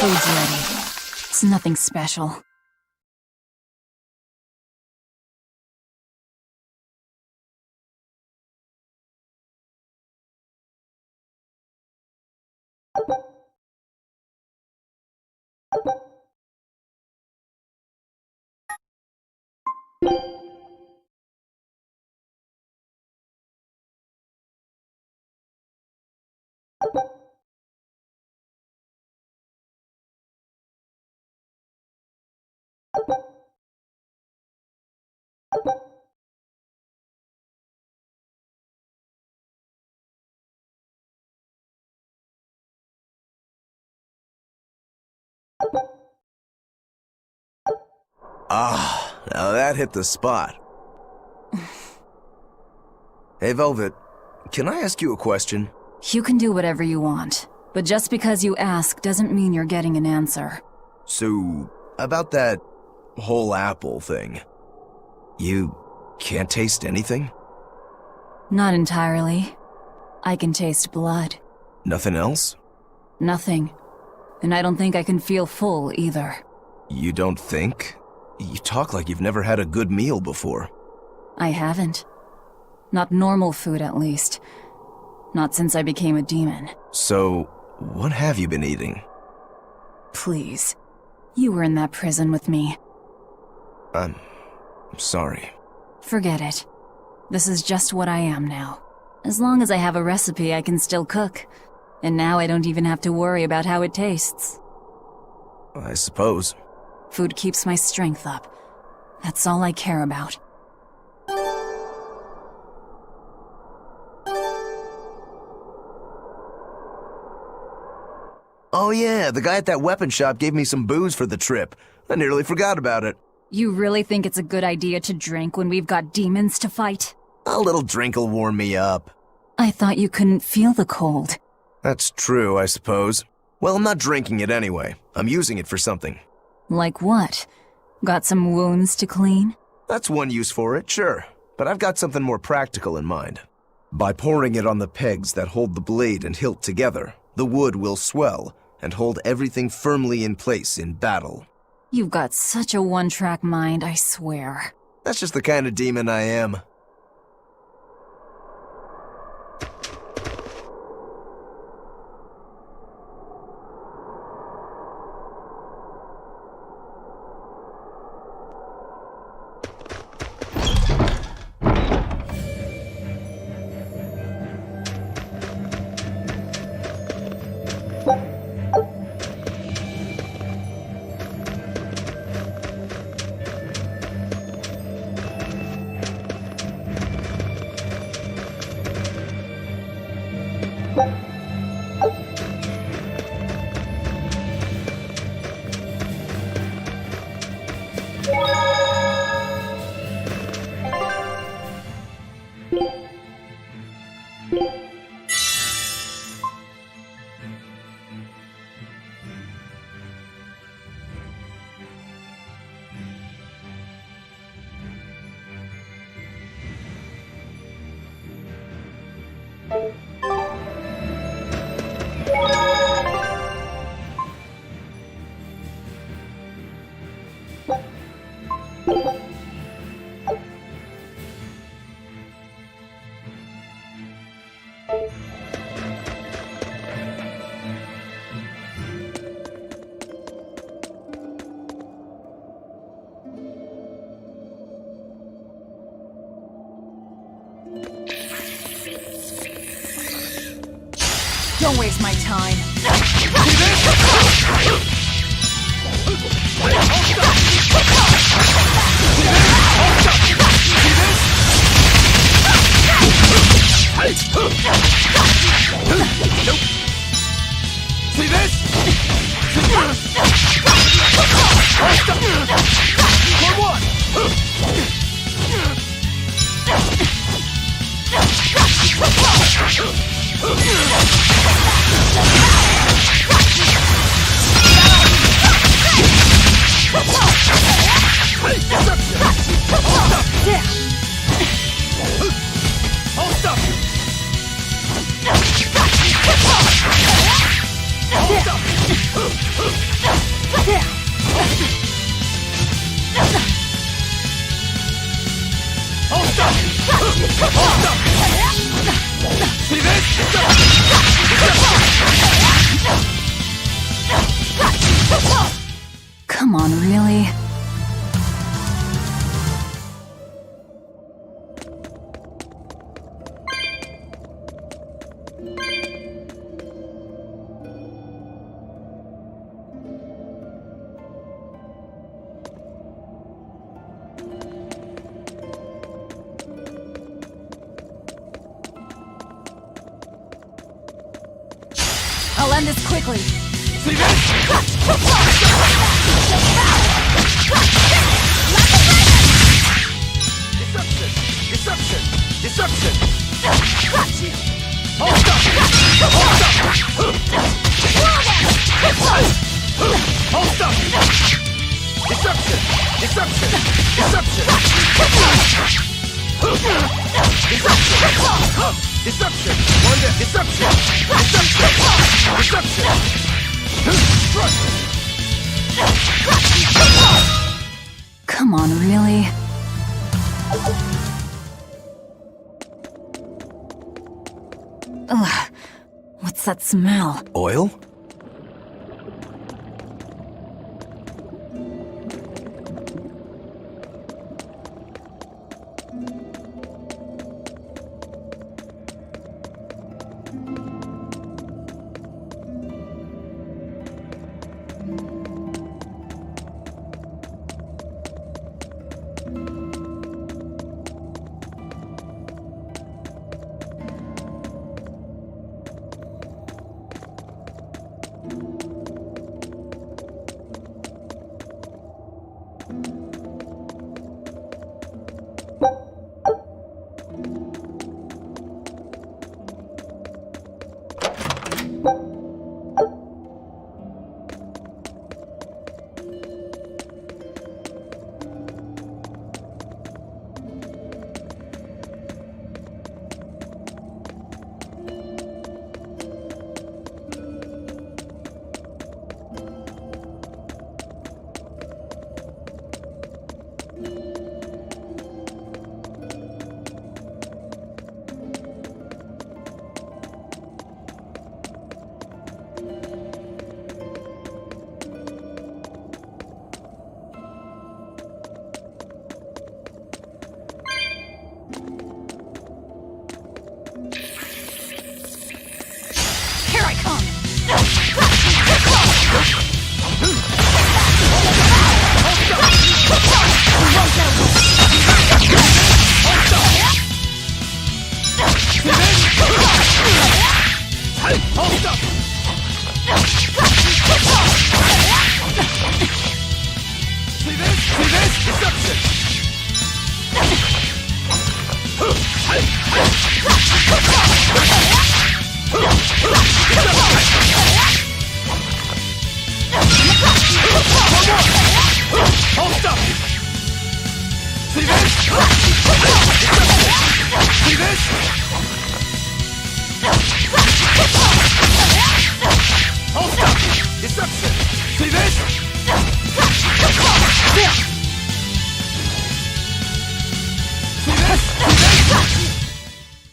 S2: Food's ready. It's nothing special.
S3: Ah, now that hit the spot. Hey, Velvet, can I ask you a question?
S2: You can do whatever you want, but just because you ask doesn't mean you're getting an answer.
S3: So, about that whole apple thing, you can't taste anything?
S2: Not entirely. I can taste blood.
S3: Nothing else?
S2: Nothing. And I don't think I can feel full either.
S3: You don't think? You talk like you've never had a good meal before.
S2: I haven't. Not normal food, at least. Not since I became a demon.
S3: So, What have you been eating?
S2: Please. You were in that prison with me.
S3: I'm sorry.
S2: Forget it. This is just what I am now. As long as I have a recipe, I can still cook. And now I don't even have to worry about how it tastes.
S3: I suppose.
S2: Food keeps my strength up. That's all I care about.
S3: Oh yeah, the guy at that weapon shop gave me some booze for the trip. I nearly forgot about it.
S2: You really think it's a good idea to drink when we've got demons to fight?
S3: A little drink'll warm me up.
S2: I thought you couldn't feel the cold.
S3: That's true, I suppose. Well, I'm not drinking it anyway. I'm using it for something.
S2: Like what? Got some wounds to clean?
S3: That's one use for it, sure. But I've got something more practical in mind. By pouring it on the pegs that hold the blade and hilt together, the wood will swell and hold everything firmly in place in battle.
S2: You've got such a one-track mind, I swear.
S3: That's just the kind of demon I am.
S2: Don't waste my time.
S9: See this? For what?
S2: Come on, really? I'll end this quickly.
S9: See this? Deception! Deception! Hold up! Hold up! Deception! Deception! Deception! Deception! Wonder! Deception! Deception!
S2: Come on, really? Ugh. What's that smell?
S3: Oil?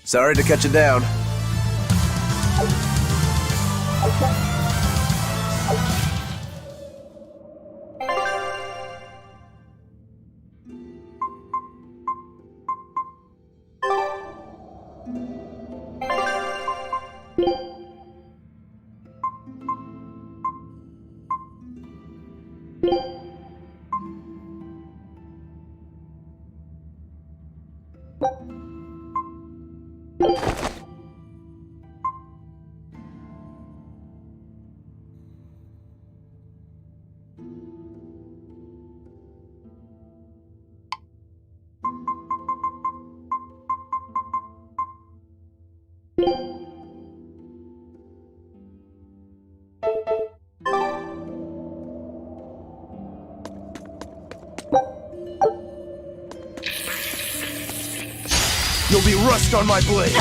S3: Sorry to cut you down. You'll be rust on my blade.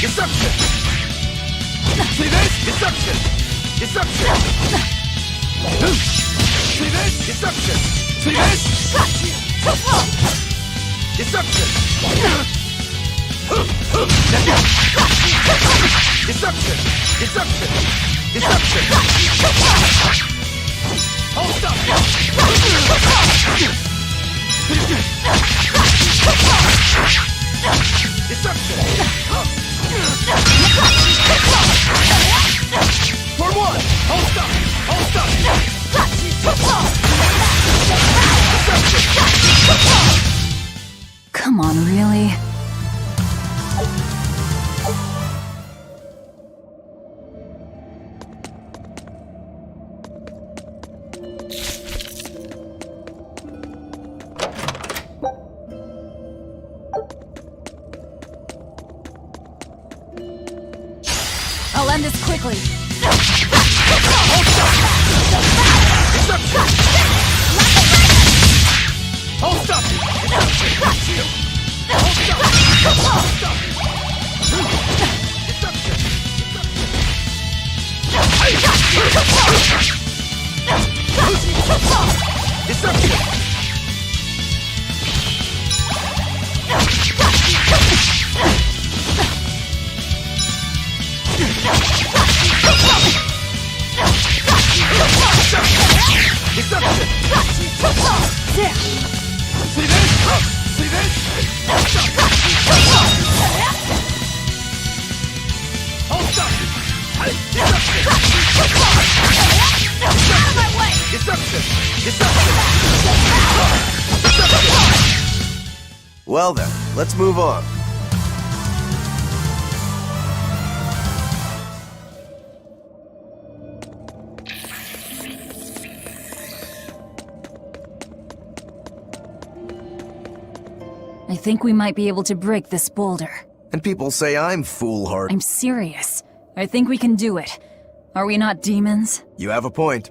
S3: Deception! See this? Deception! Deception! See this? Deception! See this? Deception! Deception! Deception! Deception! Hold up! Deception! For one! Hold up! Hold up!
S2: Come on, really? I'll end this quickly.
S1: Hold up! Deception!
S9: See this? See this? Hold up!
S5: Out of my way!
S9: Deception!
S3: Well then, let's move on.
S2: I think we might be able to break this boulder.
S3: And people say I'm foolhardy.
S2: I'm serious. I think we can do it. Are we not demons?
S3: You have a point.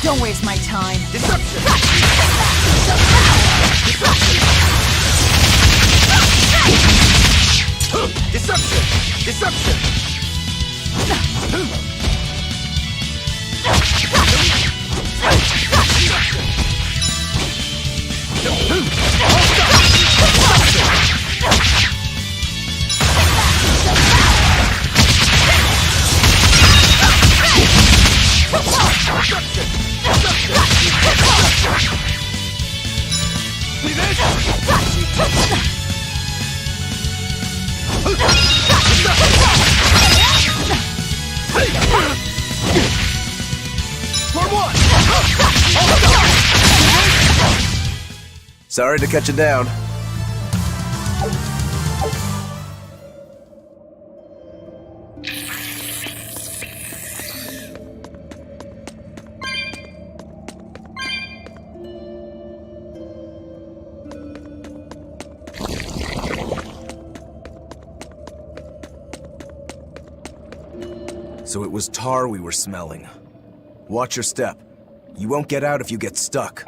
S1: Don't waste my time.
S9: Deception! Deception! See this?
S3: Sorry to cut you down. So it was tar we were smelling. Watch your step. You won't get out if you get stuck.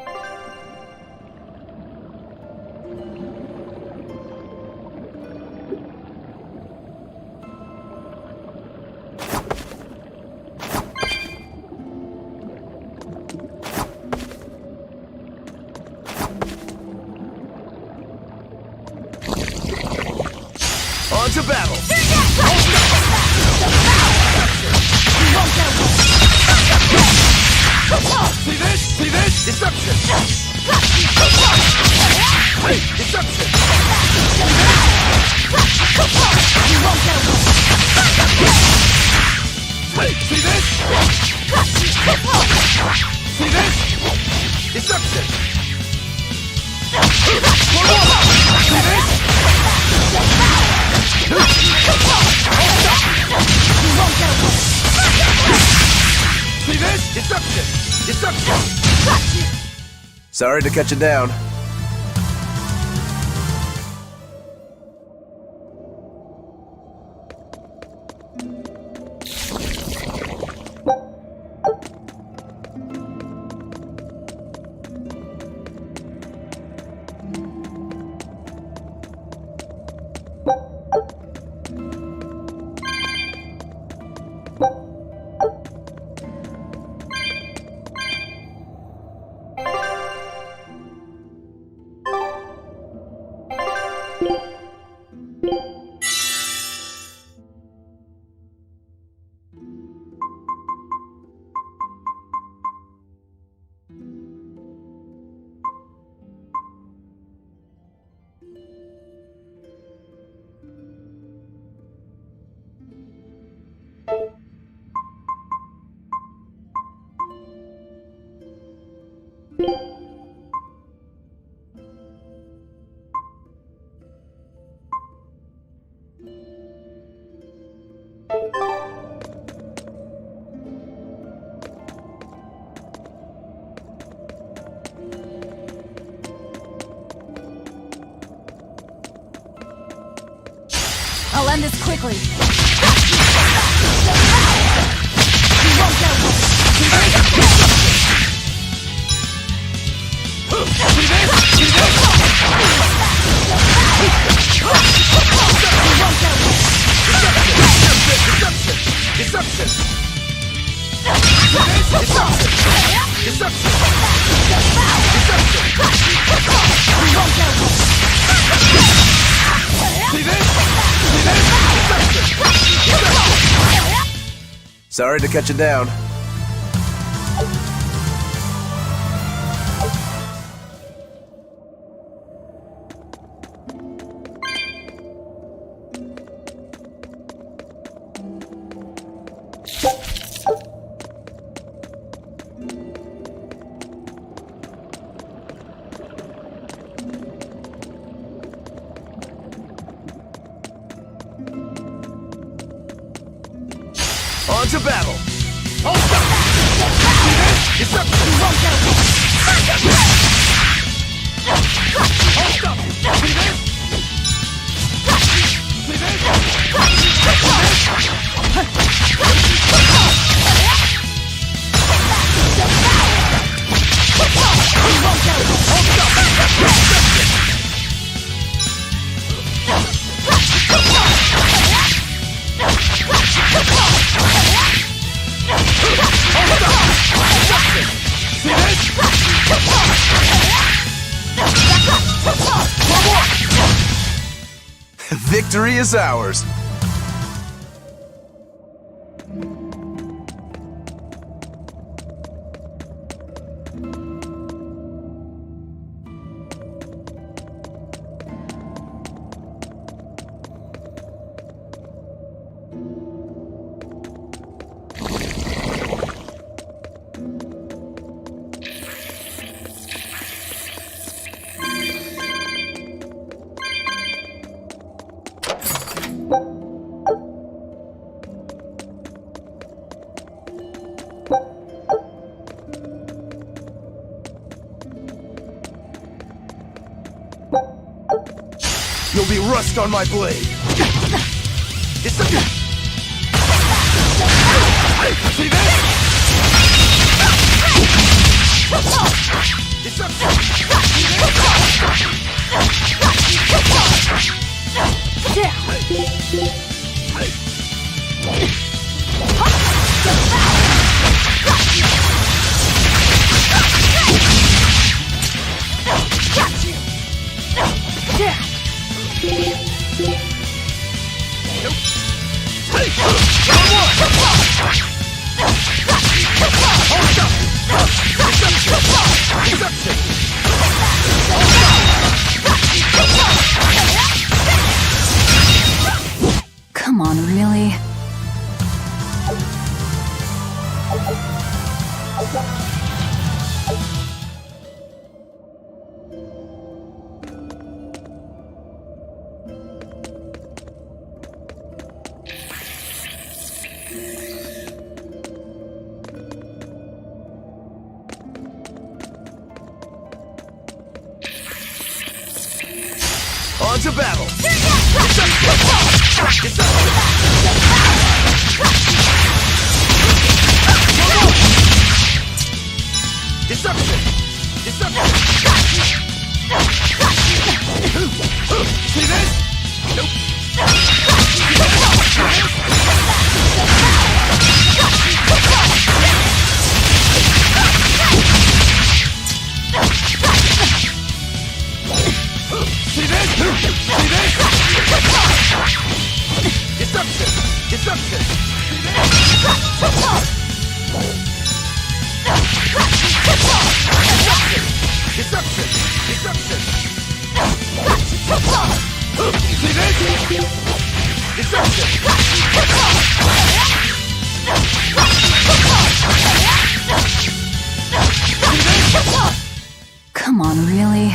S3: On to battle!
S9: See this? See this? Deception! Hey, deception! Hey, see this? See this? Deception! See this? See this? Deception! Deception!
S3: Sorry to cut you down.
S2: done this quickly.
S3: Sorry to cut you down. On to battle! Hold up! It's up! Hold up! See this? Victory is ours! You'll be rust on my blade! It's a... See this? It's a...
S2: Come on, really?
S3: On to battle! Deception! Deception! See this? Nope. See this? See this? Deception! Deception! See this? Deception! Deception! See this? Deception!
S2: Come on, really?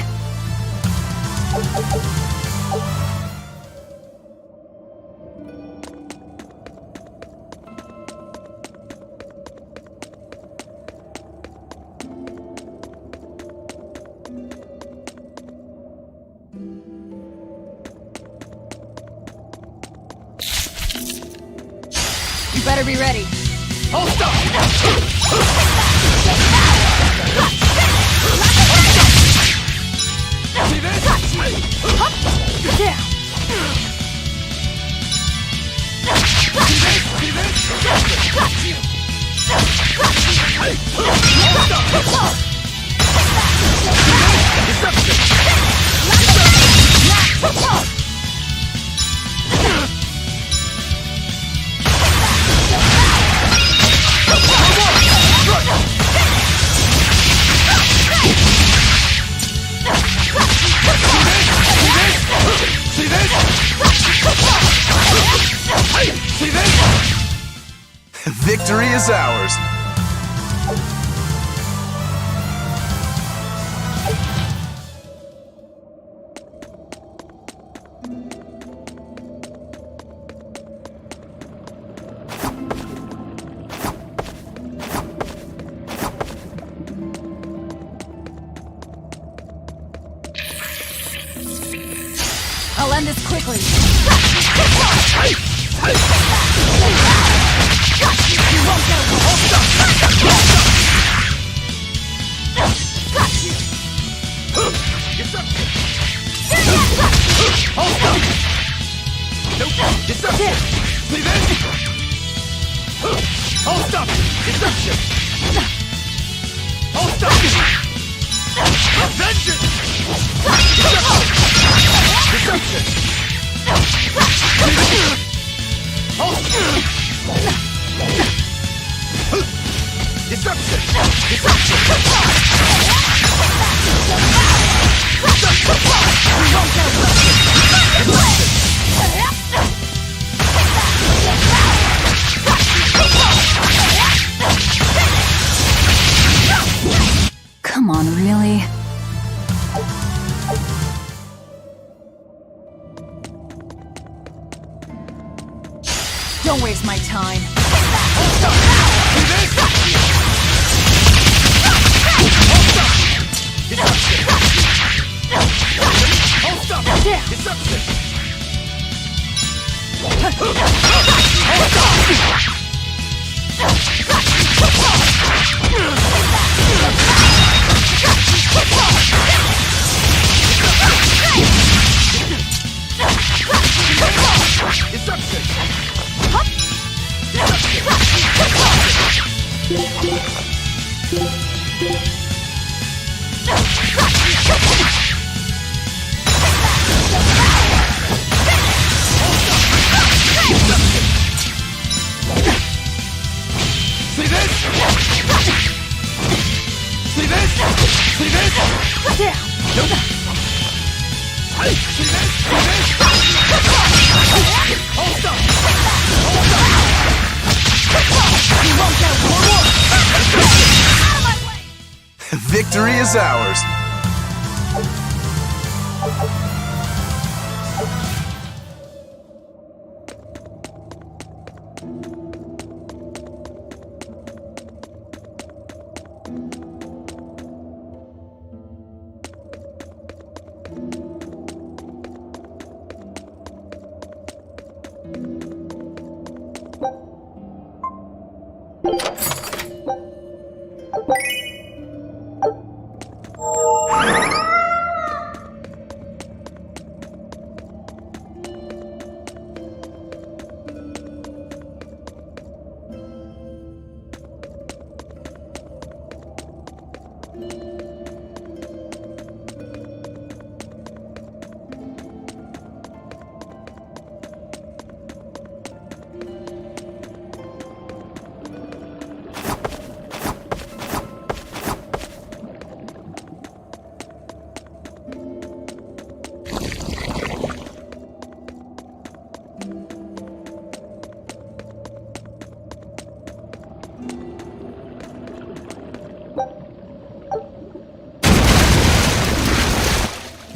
S5: better be ready.
S9: Hold up! See this?
S5: Yeah.
S9: See this?
S3: Victory is ours.
S5: I'll end this quickly. You won't get
S9: Hold up! Deception! Hold up! Vengeance! Deception!
S2: Come on, really?
S5: Don't waste my time.
S3: Victory is ours.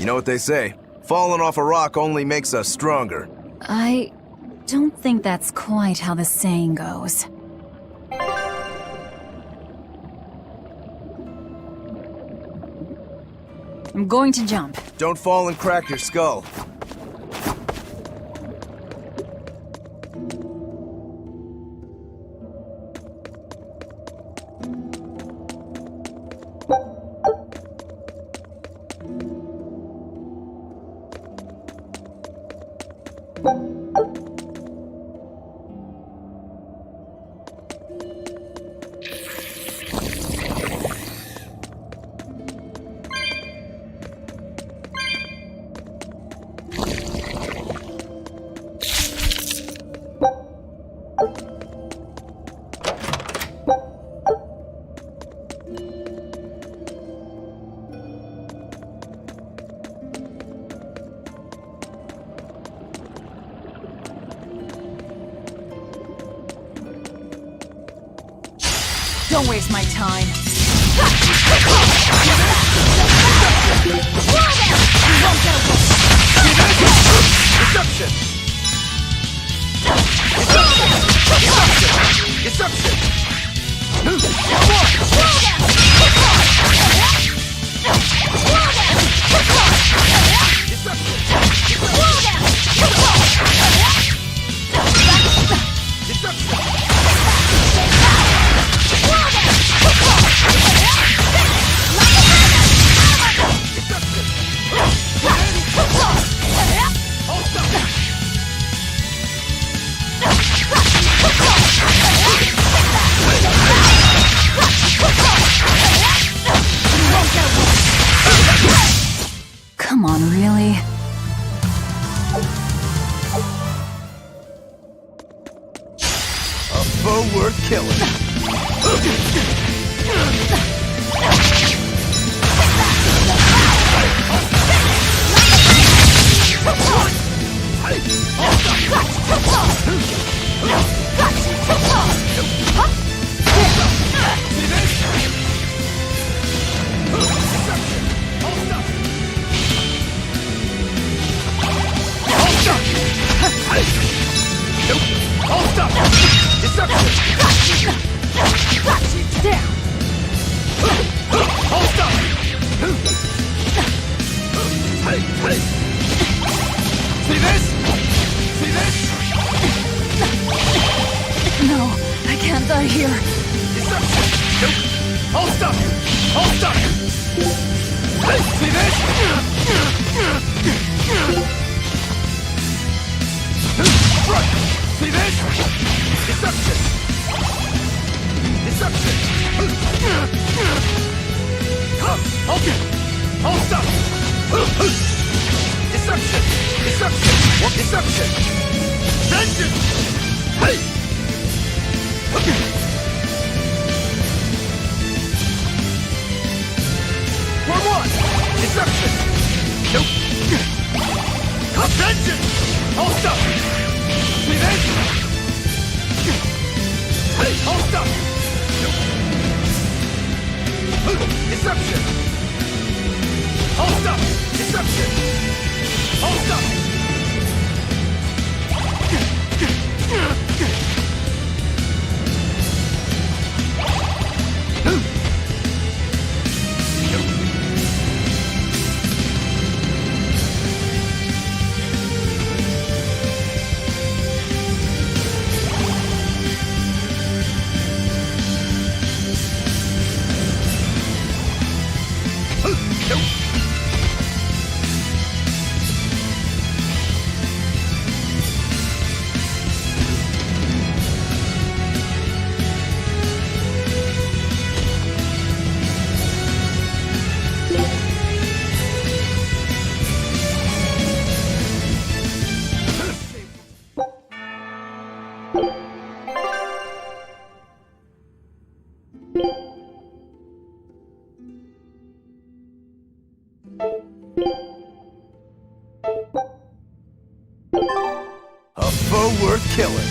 S3: You know what they say? Falling off a rock only makes us stronger.
S2: I don't think that's quite how the saying goes. I'm going to jump.
S3: Don't fall and crack your skull.
S5: Don't waste my time.
S6: Deception! Deception!
S2: Come on, really?
S3: A foe worth killing.
S2: No, I can't die here.
S6: Hold stuff! Hold stuff! See this? Front! See this? Deception! Deception! Come! Hold it! Hold stuff! Deception! Deception! What deception? Vengeance! Hey! For what? Deception! Nope! Vengeance! Hold up! See this? Hey, hold up! Nope. Deception! Hold up! Deception! Hold up!
S3: A foe worth killing.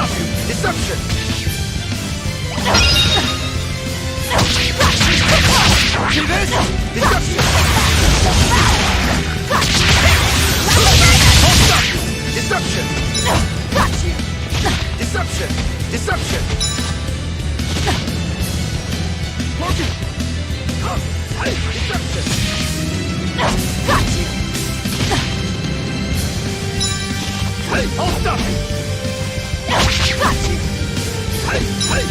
S6: stop you! Deception! See this? Deception! I'll stop you! Deception! Deception! Deception! Deception! Hey, I'll stop you! Hey, hey!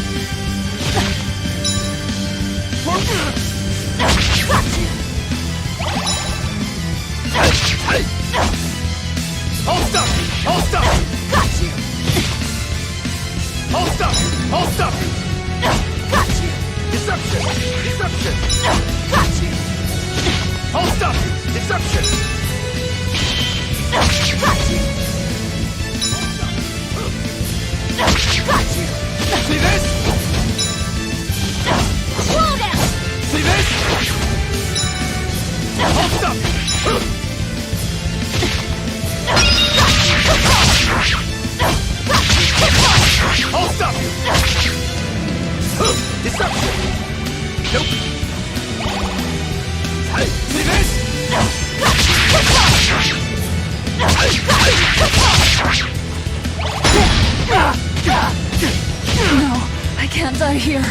S6: Hey! I'll stop you! I'll stop you! I'll stop you! I'll stop you! Deception! Deception! I'll stop you! Deception! See this?
S5: Slow down!
S6: See this? I'll stop you! I'll stop you! Deception! Nope! Hey, see this?
S2: No, I can't die here.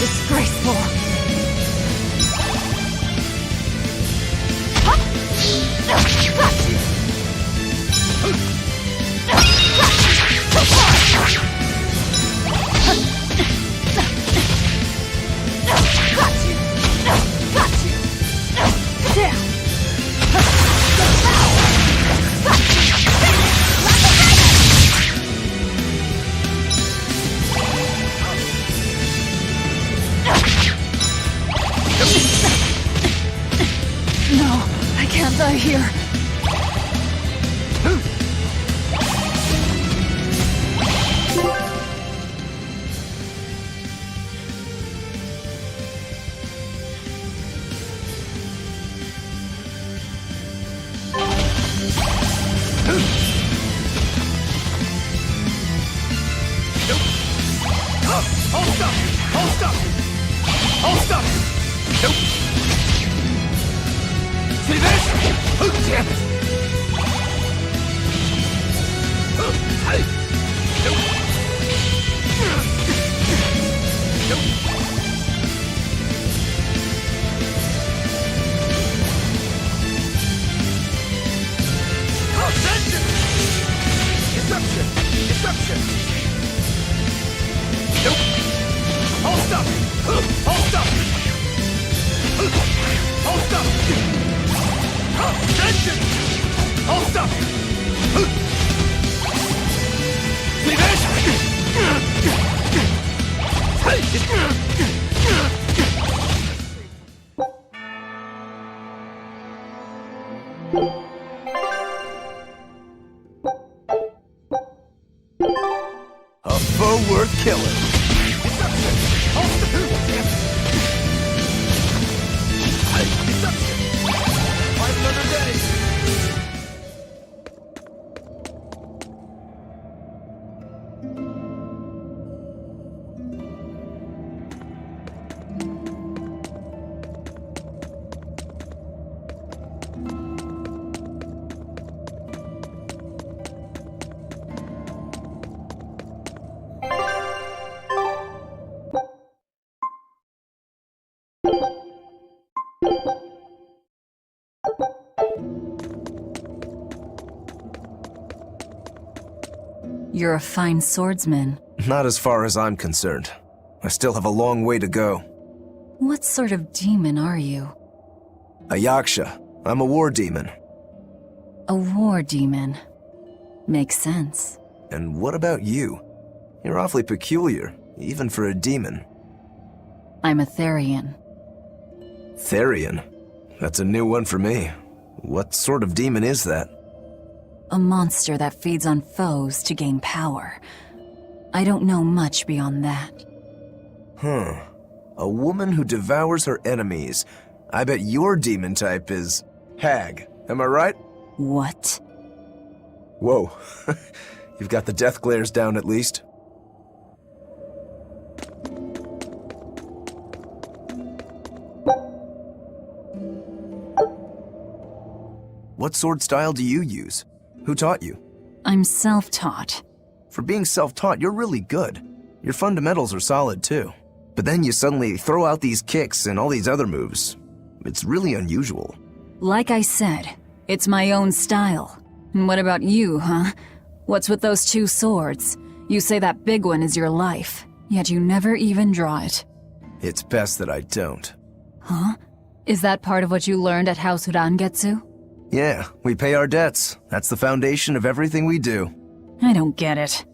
S2: Disgraceful. No, I can't die here.
S6: I'll stop you! I'll stop you! I'll stop you! Nope! See this? Oh, damn it! Hey! Nope! Nope! Attention! Deception! Deception! Nope! I'll stop you! I'll stop you! I'll stop you! Attention! I'll stop you! See this?
S3: A foe worth killing.
S6: Deception! I'll stop you! Deception! Fight another day!
S2: You're a fine swordsman.
S3: Not as far as I'm concerned. I still have a long way to go.
S2: What sort of demon are you?
S3: A yaksha. I'm a war demon.
S2: A war demon. Makes sense.
S3: And what about you? You're awfully peculiar, even for a demon.
S2: I'm a Therian.
S3: Therian? That's a new one for me. What sort of demon is that?
S2: A monster that feeds on foes to gain power. I don't know much beyond that.
S3: Huh. A woman who devours her enemies. I bet your demon type is hag. Am I right?
S2: What?
S3: Whoa. You've got the death glares down at least. What sword style do you use? Who taught you?
S2: I'm self-taught.
S3: For being self-taught, you're really good. Your fundamentals are solid too. But then you suddenly throw out these kicks and all these other moves. It's really unusual.
S2: Like I said, it's my own style. And what about you, huh? What's with those two swords? You say that big one is your life, yet you never even draw it.
S3: It's best that I don't.
S2: Huh? Is that part of what you learned at House Rangetsu?
S3: Yeah, we pay our debts. That's the foundation of everything we do.
S2: I don't get it.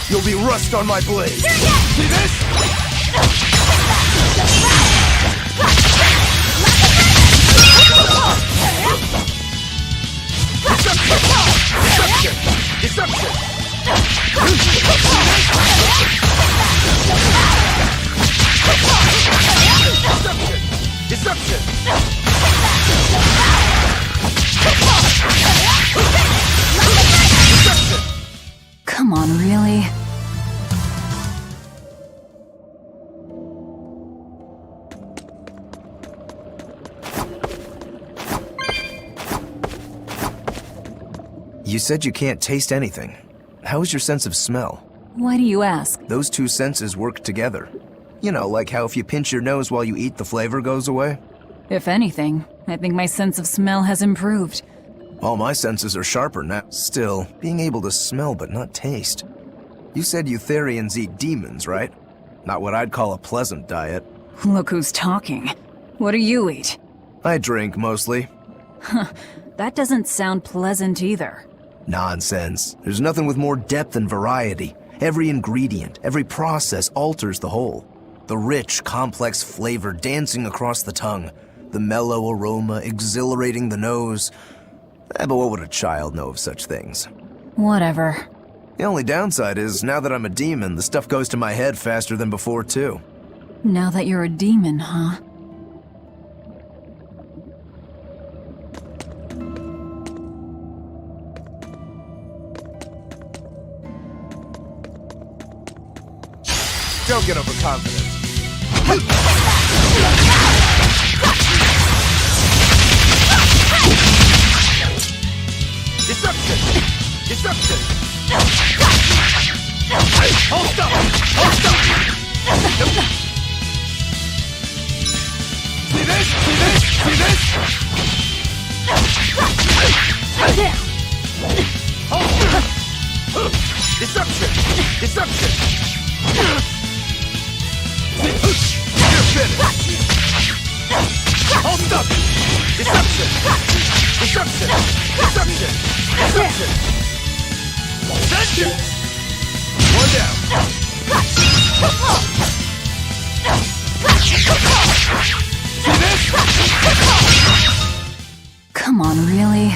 S3: You'll be rust on my blade. See this? Deception! Deception!
S2: Come on, really?
S3: You said you can't taste anything. How is your sense of smell?
S2: Why do you ask?
S3: Those two senses work together. You know, like how if you pinch your nose while you eat, the flavor goes away?
S2: If anything, I think my sense of smell has improved.
S3: All my senses are sharper now. Still, being able to smell but not taste. You said you Therians eat demons, right? Not what I'd call a pleasant diet.
S2: Look who's talking. What do you eat?
S3: I drink, mostly.
S2: Huh, that doesn't sound pleasant either.
S3: Nonsense. There's nothing with more depth and variety. Every ingredient, every process alters the whole. The rich, complex flavor dancing across the tongue. The mellow aroma exhilarating the nose. But what would a child know of such things?
S2: Whatever.
S3: The only downside is, now that I'm a demon, the stuff goes to my head faster than before, too.
S2: Now that you're a demon, huh?
S3: Don't get overconfident. Deception! Deception!
S9: Hold stop! Hold stop! See this? See this? See this? Hold stop! Deception! Deception! You're finished! Hold stop! Deception! Deception! Deception! Deception! Vengeance! One down! See this?
S2: Come on, really?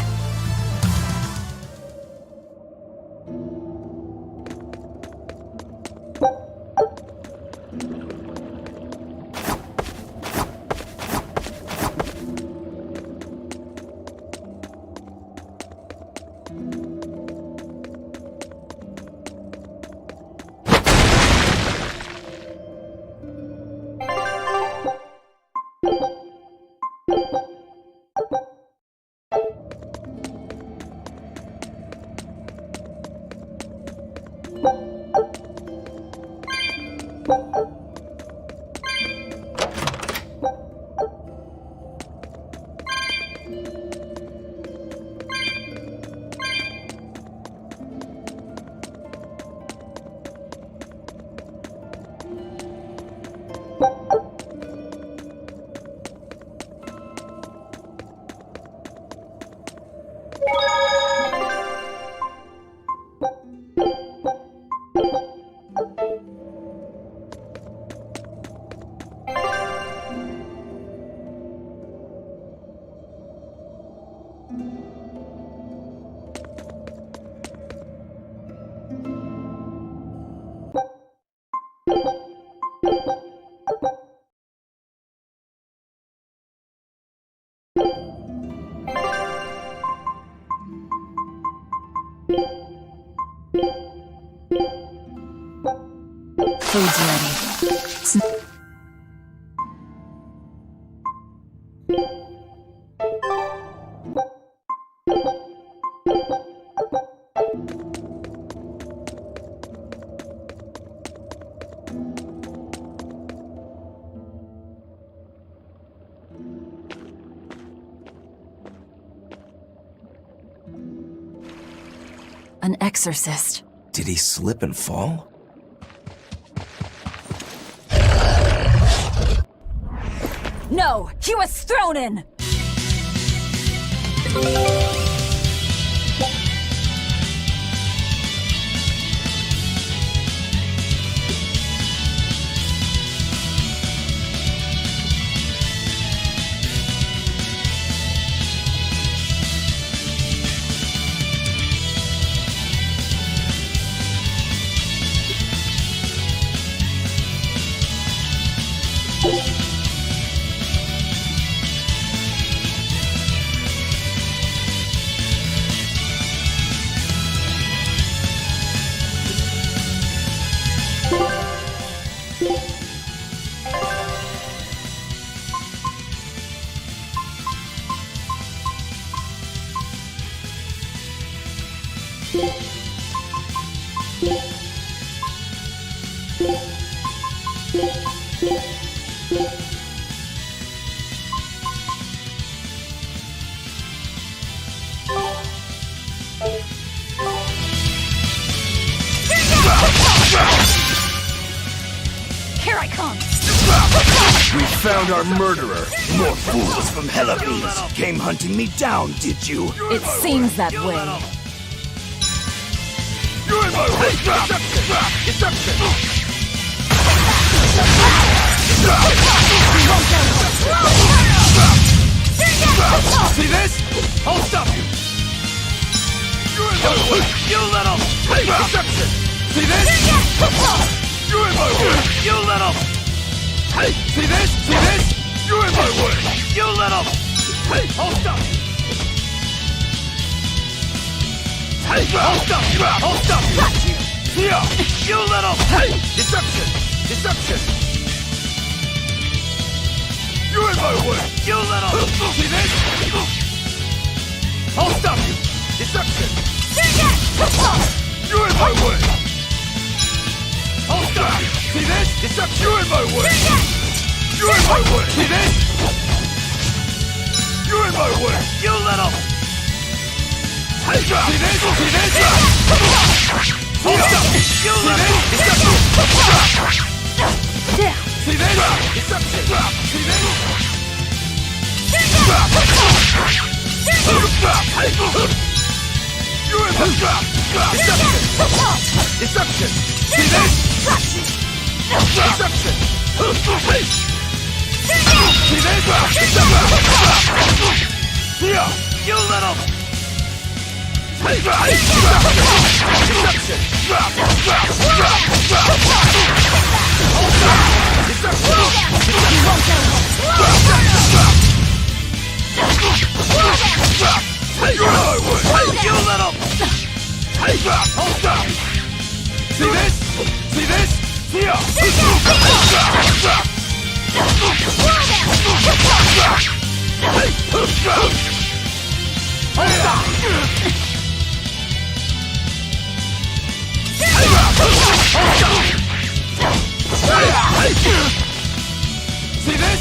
S2: Food's ready. An exorcist.
S3: Did he slip and fall?
S2: No! He was thrown in!
S1: Here I come!
S6: We found our murderer. More fools from Helices came hunting me down, did you?
S2: It seems that way.
S9: You're in my way! Deception! See this? I'll stop you! You're in my way! You little... Deception! See this? You're in my way! You little... See this? See this? You're in my way! You little... I'll stop you! I'll stop you! I'll stop you! Here! You little... Deception! Deception! You're in my way! You little... See this? I'll stop you! Deception! You're in my way! Deception! You're in my way! You're in my way! See this? You're in my way! You little... See this? See this? Hold up! You little... See this? Deception! See this? You're in my trap! Deception! Deception! See this? Deception! See this? Deception! You little... You little... Hold up! See this? See this? Here! See this?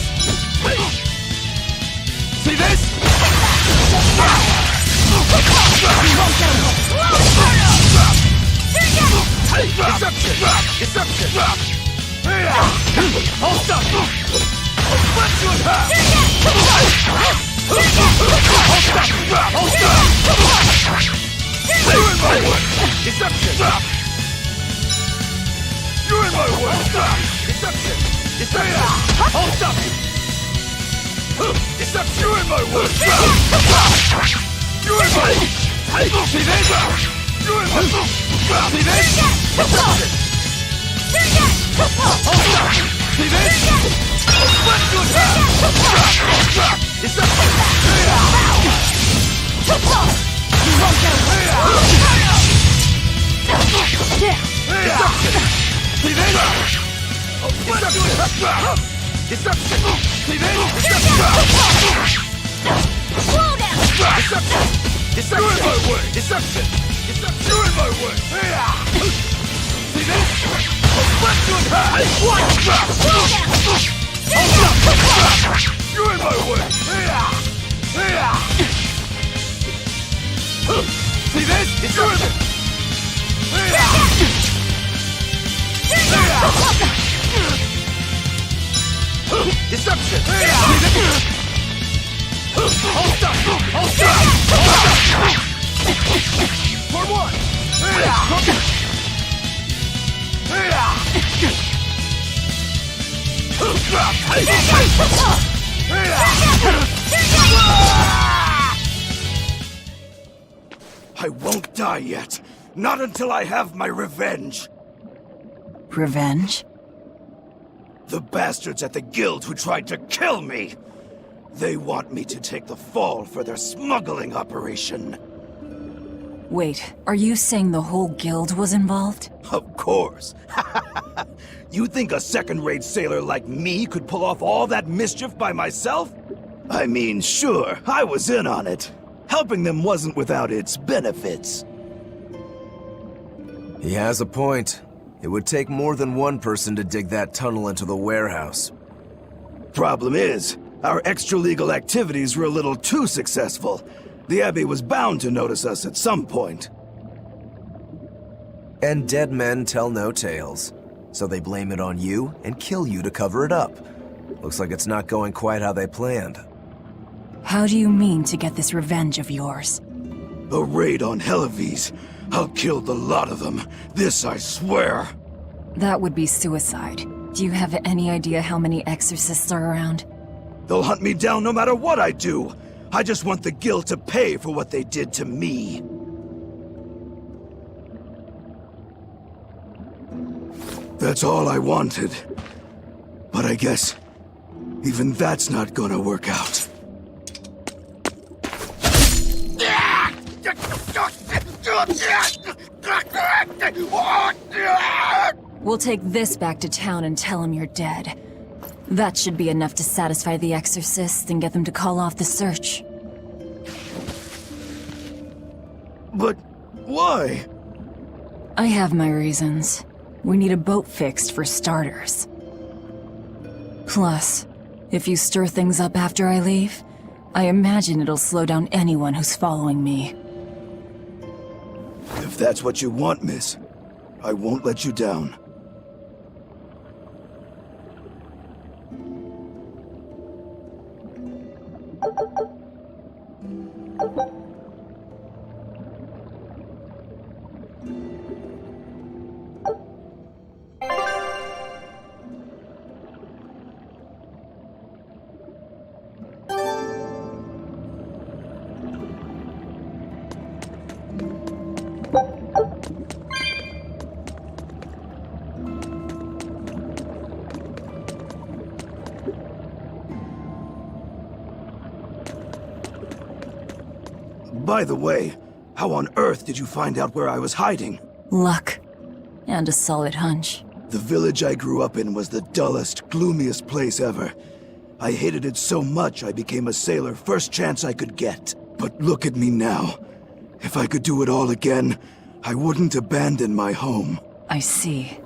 S9: See this? Deception! Deception! Hold up! Let's do it! Hold up! Hold up! You're in my way! Deception! You're in my way! Deception! Deception! Hold up! Deception! You're in my way! You're in my way! See this? You're in my way! See this? Deception! Hold up! See this? Let's do it! Deception! Deception! See this? Let's do it! Deception! See this? Deception! Deception! You're in my way! Deception! Deception! You're in my way! See this? Let's do it! You're in my way! See this? Deception! Deception! Hold up! Hold up! For one! I won't die yet. Not until I have my revenge.
S2: Revenge?
S9: The bastards at the guild who tried to kill me. They want me to take the fall for their smuggling operation.
S2: Wait, are you saying the whole guild was involved?
S9: Of course. You think a second-rate sailor like me could pull off all that mischief by myself? I mean, sure, I was in on it. Helping them wasn't without its benefits.
S3: He has a point. It would take more than one person to dig that tunnel into the warehouse.
S9: Problem is, our extra-legal activities were a little too successful. The Abbey was bound to notice us at some point.
S3: And dead men tell no tales. So they blame it on you and kill you to cover it up. Looks like it's not going quite how they planned.
S2: How do you mean to get this revenge of yours?
S9: A raid on Helives. I'll kill the lot of them. This I swear.
S2: That would be suicide. Do you have any idea how many exorcists are around?
S9: They'll hunt me down no matter what I do. I just want the guild to pay for what they did to me. That's all I wanted. But I guess even that's not gonna work out.
S2: We'll take this back to town and tell him you're dead. That should be enough to satisfy the exorcists and get them to call off the search.
S9: But why?
S2: I have my reasons. We need a boat fixed for starters. Plus, if you stir things up after I leave, I imagine it'll slow down anyone who's following me.
S9: If that's what you want, miss, I won't let you down. By the way, how on earth did you find out where I was hiding?
S2: Luck. And a solid hunch.
S9: The village I grew up in was the dullest, gloomiest place ever. I hated it so much I became a sailor first chance I could get. But look at me now. If I could do it all again, I wouldn't abandon my home.
S2: I see.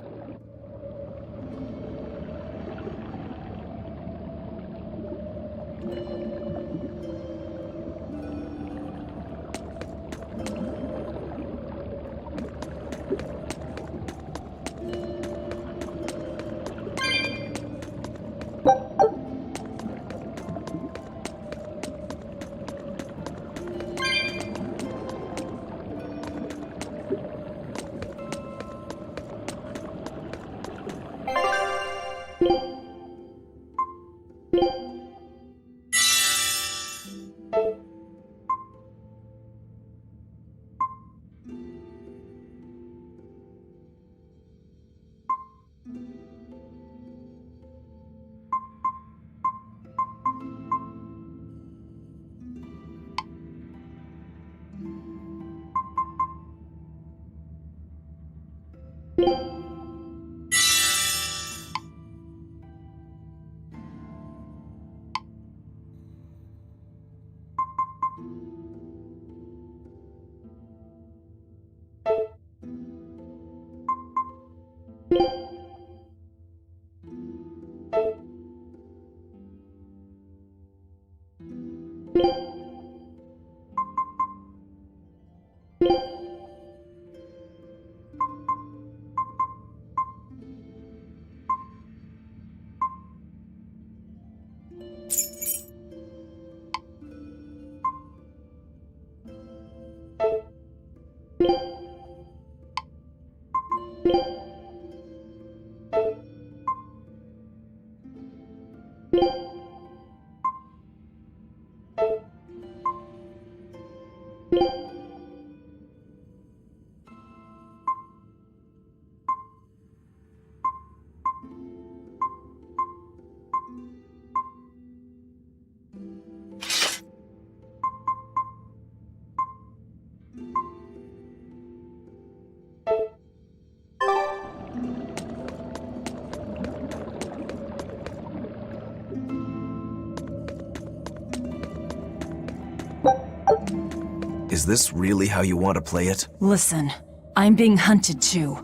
S3: Is this really how you want to play it?
S2: Listen, I'm being hunted too.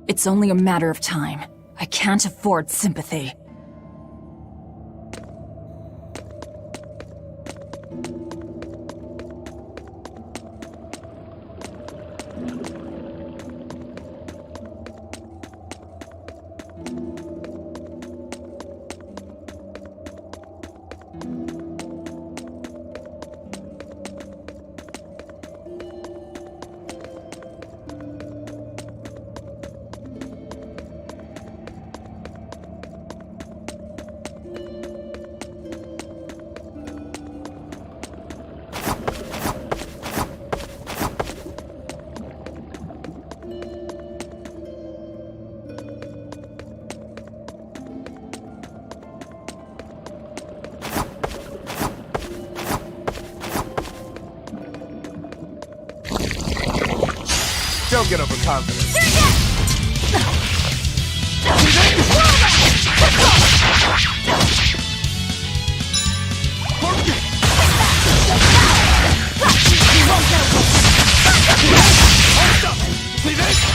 S2: It's only a matter of time. I can't afford sympathy.
S3: Don't get overconfident.
S9: See this?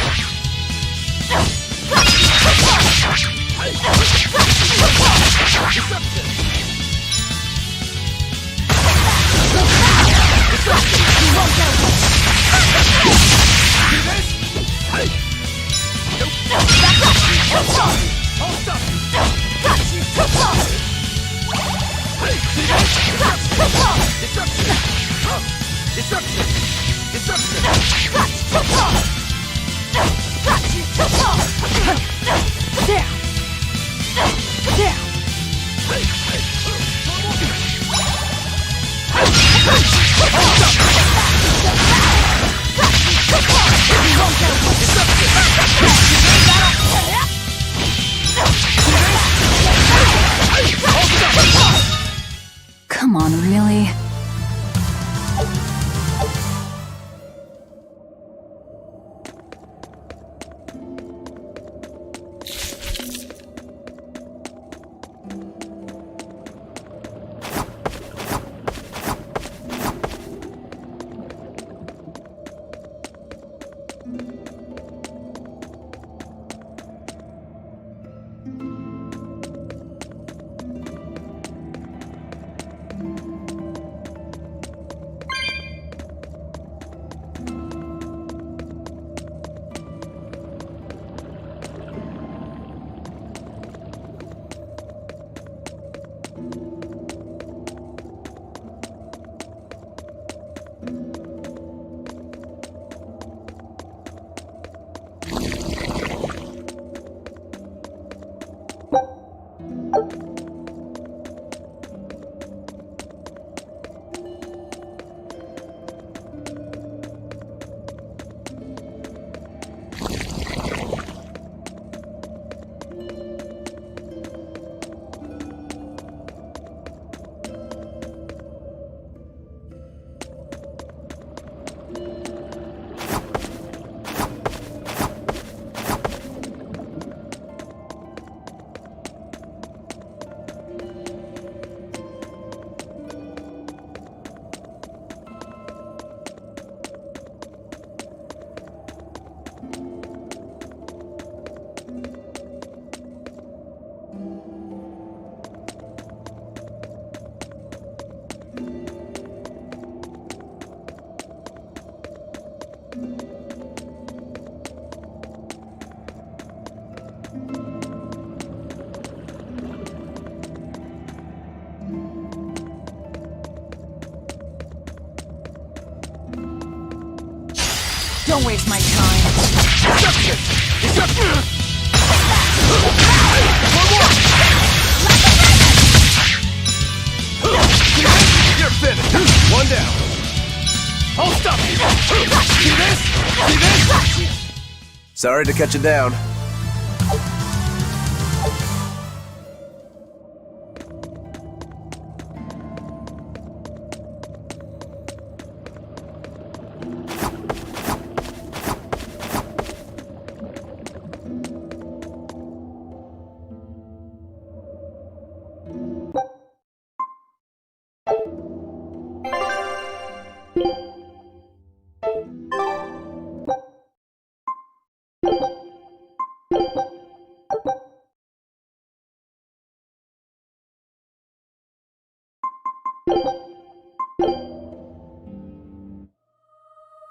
S2: Come on, really?
S1: Don't waste my time.
S9: You're finished. One down. I'll stop you. See this? See this?
S3: Sorry to cut you down.